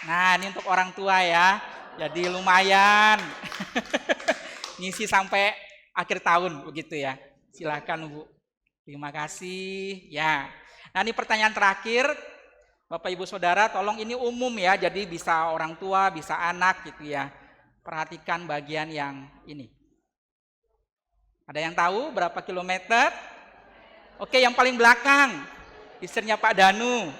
Nah, ini untuk orang tua ya. Jadi lumayan. Ngisi sampai akhir tahun begitu ya. Silakan Bu. Terima kasih. Ya. Nah, ini pertanyaan terakhir. Bapak Ibu Saudara, tolong ini umum ya. Jadi bisa orang tua, bisa anak gitu ya. Perhatikan bagian yang ini. Ada yang tahu berapa kilometer? Oke, yang paling belakang. Istrinya Pak Danu.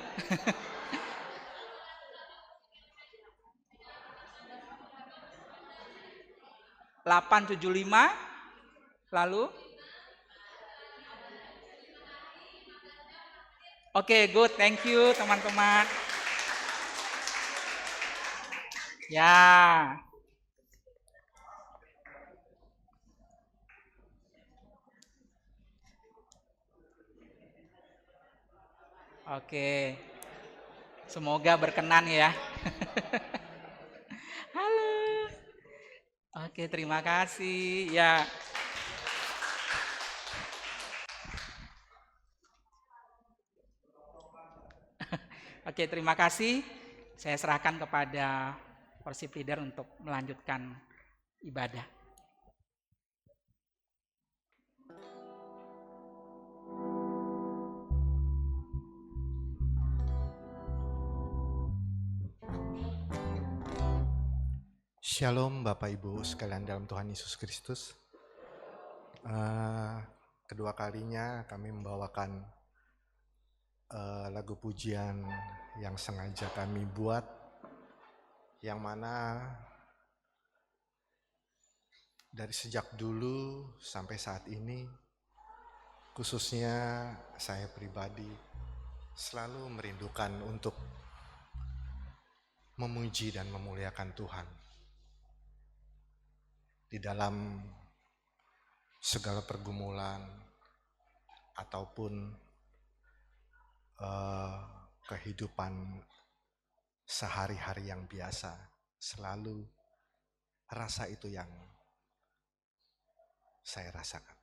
875, lalu? Oke, good, thank you teman-teman. Ya. Oke. Semoga berkenan ya. Halo. Oke, terima kasih. Ya. Oke, terima kasih. Saya serahkan kepada worship leader untuk melanjutkan ibadah. Shalom Bapak Ibu sekalian dalam Tuhan Yesus Kristus. Kedua kalinya kami membawakan lagu pujian yang sengaja kami buat, yang mana dari sejak dulu sampai saat ini, khususnya saya pribadi selalu merindukan untuk memuji dan memuliakan Tuhan di dalam segala pergumulan ataupun kehidupan sehari-hari yang biasa. Selalu rasa itu yang saya rasakan.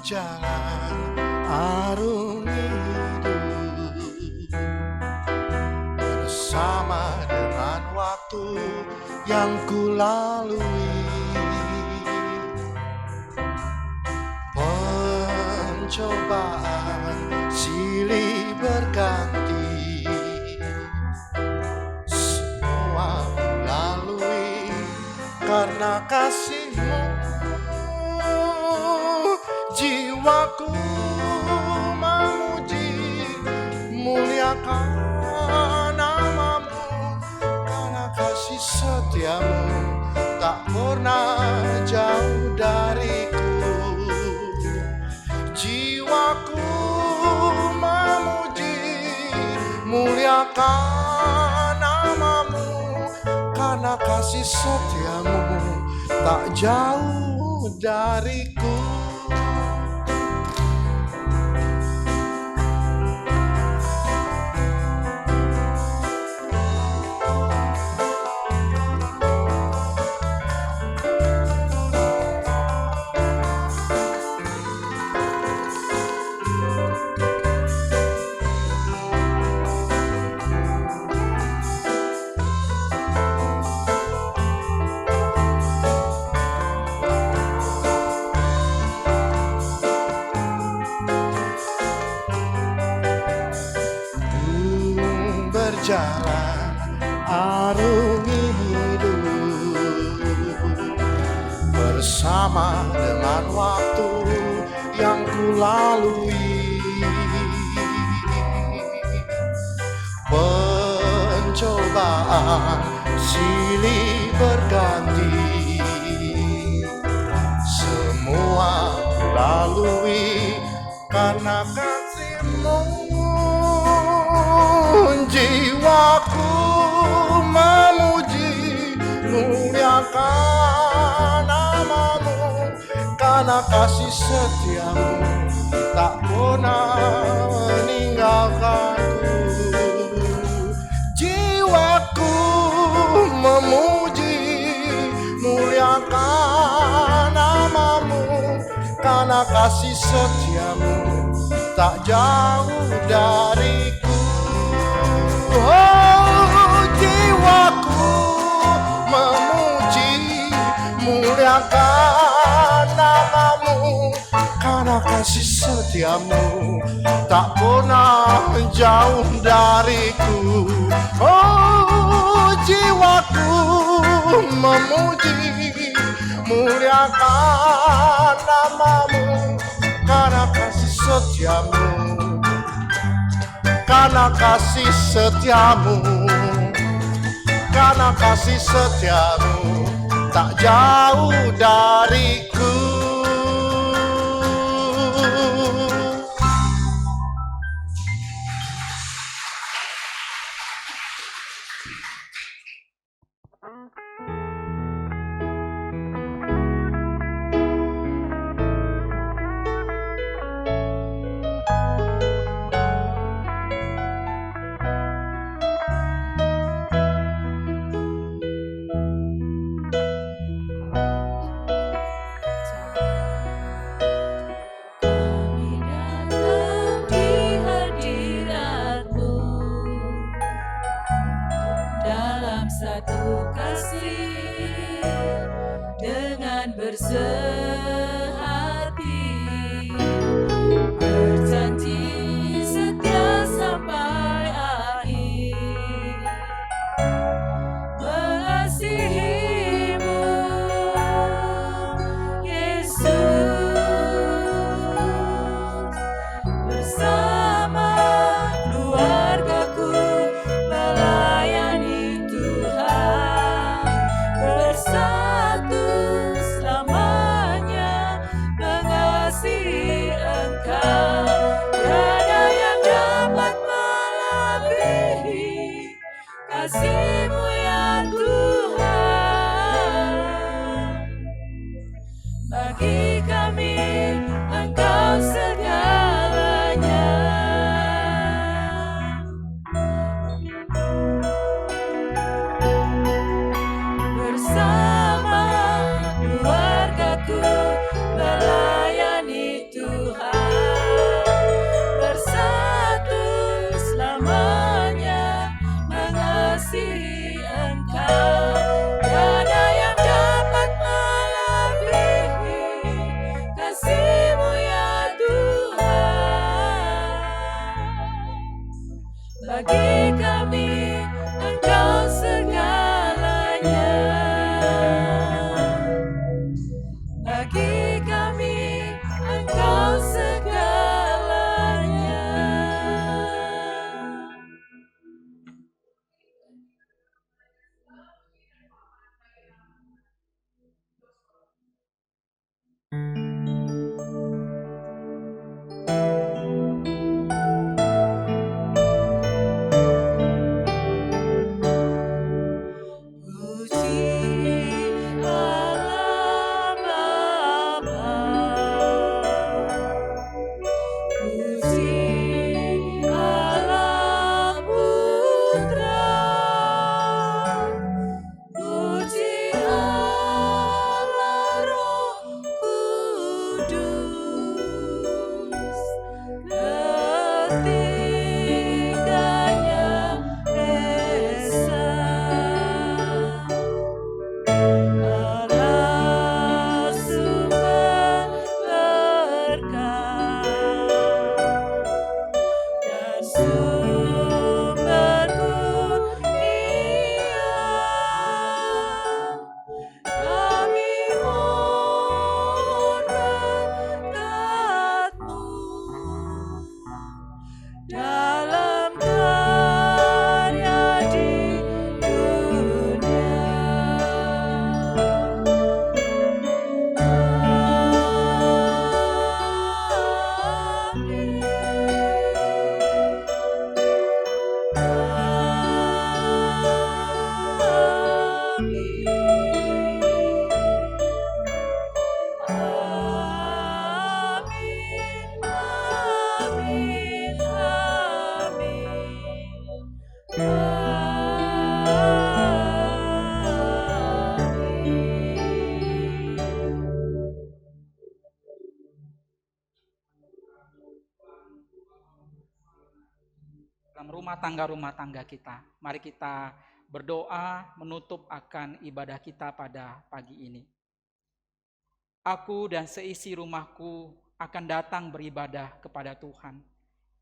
berjalan arungi hidup bersama dengan waktu yang ku lalui. Pencobaan silih berganti, semua ku lalui karena kasih-Mu. Jiwaku memuji, muliakan nama-Mu, karena kasih setia-Mu tak pernah jauh dariku. Jiwaku memuji, muliakan nama-Mu, karena kasih setia-Mu tak jauh dariku. Berjalan arungi hidup bersama dengan waktu yang ku lalui. Pencobaan silih berganti, semua ku lalui karena kasih-Mu. Jiwaku memuji, muliakan nama-Mu, karena kasih setia-Mu tak pernah meninggalkanku. Jiwaku memuji, muliakan nama-Mu, karena kasih setia-Mu tak jauh dariku. Oh, jiwaku memuji, muliakan nama-Mu, karena kasih setia-Mu tak pernah jauh dariku. Oh, jiwaku memuji, muliakan nama-Mu, karena kasih setia-Mu, karena kasih setia-Mu, karena kasih setia-Mu tak jauh dariku. Satu kasih dengan bersehati, berjanji setia sampai akhir, mengasihi-Mu Yesus, bersama keluargaku melayani Tuhan, bersatu selamanya. rumah tangga kita. Mari kita berdoa menutup akan ibadah kita pada pagi ini. Aku dan seisi rumahku akan datang beribadah kepada Tuhan.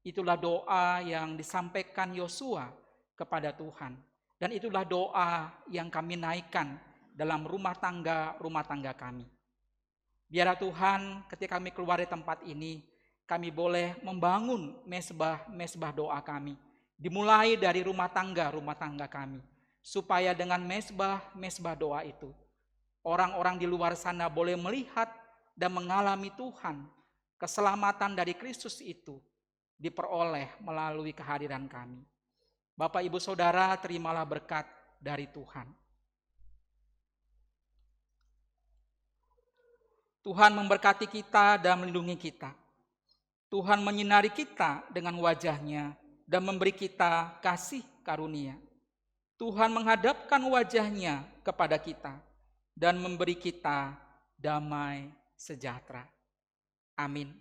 Itulah doa yang disampaikan Yosua kepada Tuhan. Dan itulah doa yang kami naikkan dalam rumah tangga kami. Biarlah Tuhan ketika kami keluar dari tempat ini, kami boleh membangun mesbah doa kami. Dimulai dari rumah tangga kami. Supaya dengan mesbah doa itu, orang-orang di luar sana boleh melihat dan mengalami Tuhan. Keselamatan dari Kristus itu diperoleh melalui kehadiran kami. Bapak, Ibu, Saudara, terimalah berkat dari Tuhan. Tuhan memberkati kita dan melindungi kita. Tuhan menyinari kita dengan wajah-Nya dan memberi kita kasih karunia. Tuhan menghadapkan wajah-Nya kepada kita dan memberi kita damai sejahtera. Amin.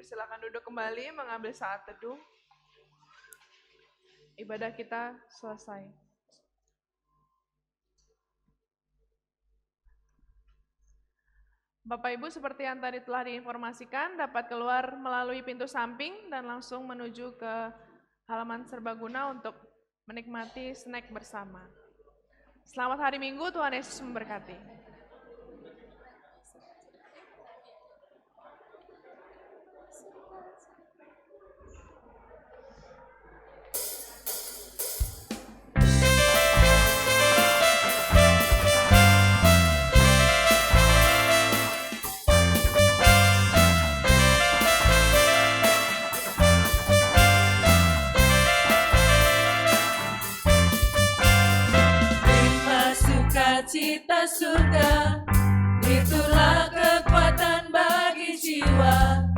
Silakan duduk kembali mengambil saat teduh. Ibadah kita selesai. Bapak Ibu, seperti yang tadi telah diinformasikan, dapat keluar melalui pintu samping dan langsung menuju ke halaman serbaguna untuk menikmati snack bersama. Selamat hari Minggu, Tuhan Yesus memberkati. Cita surga, itulah kekuatan bagi jiwa.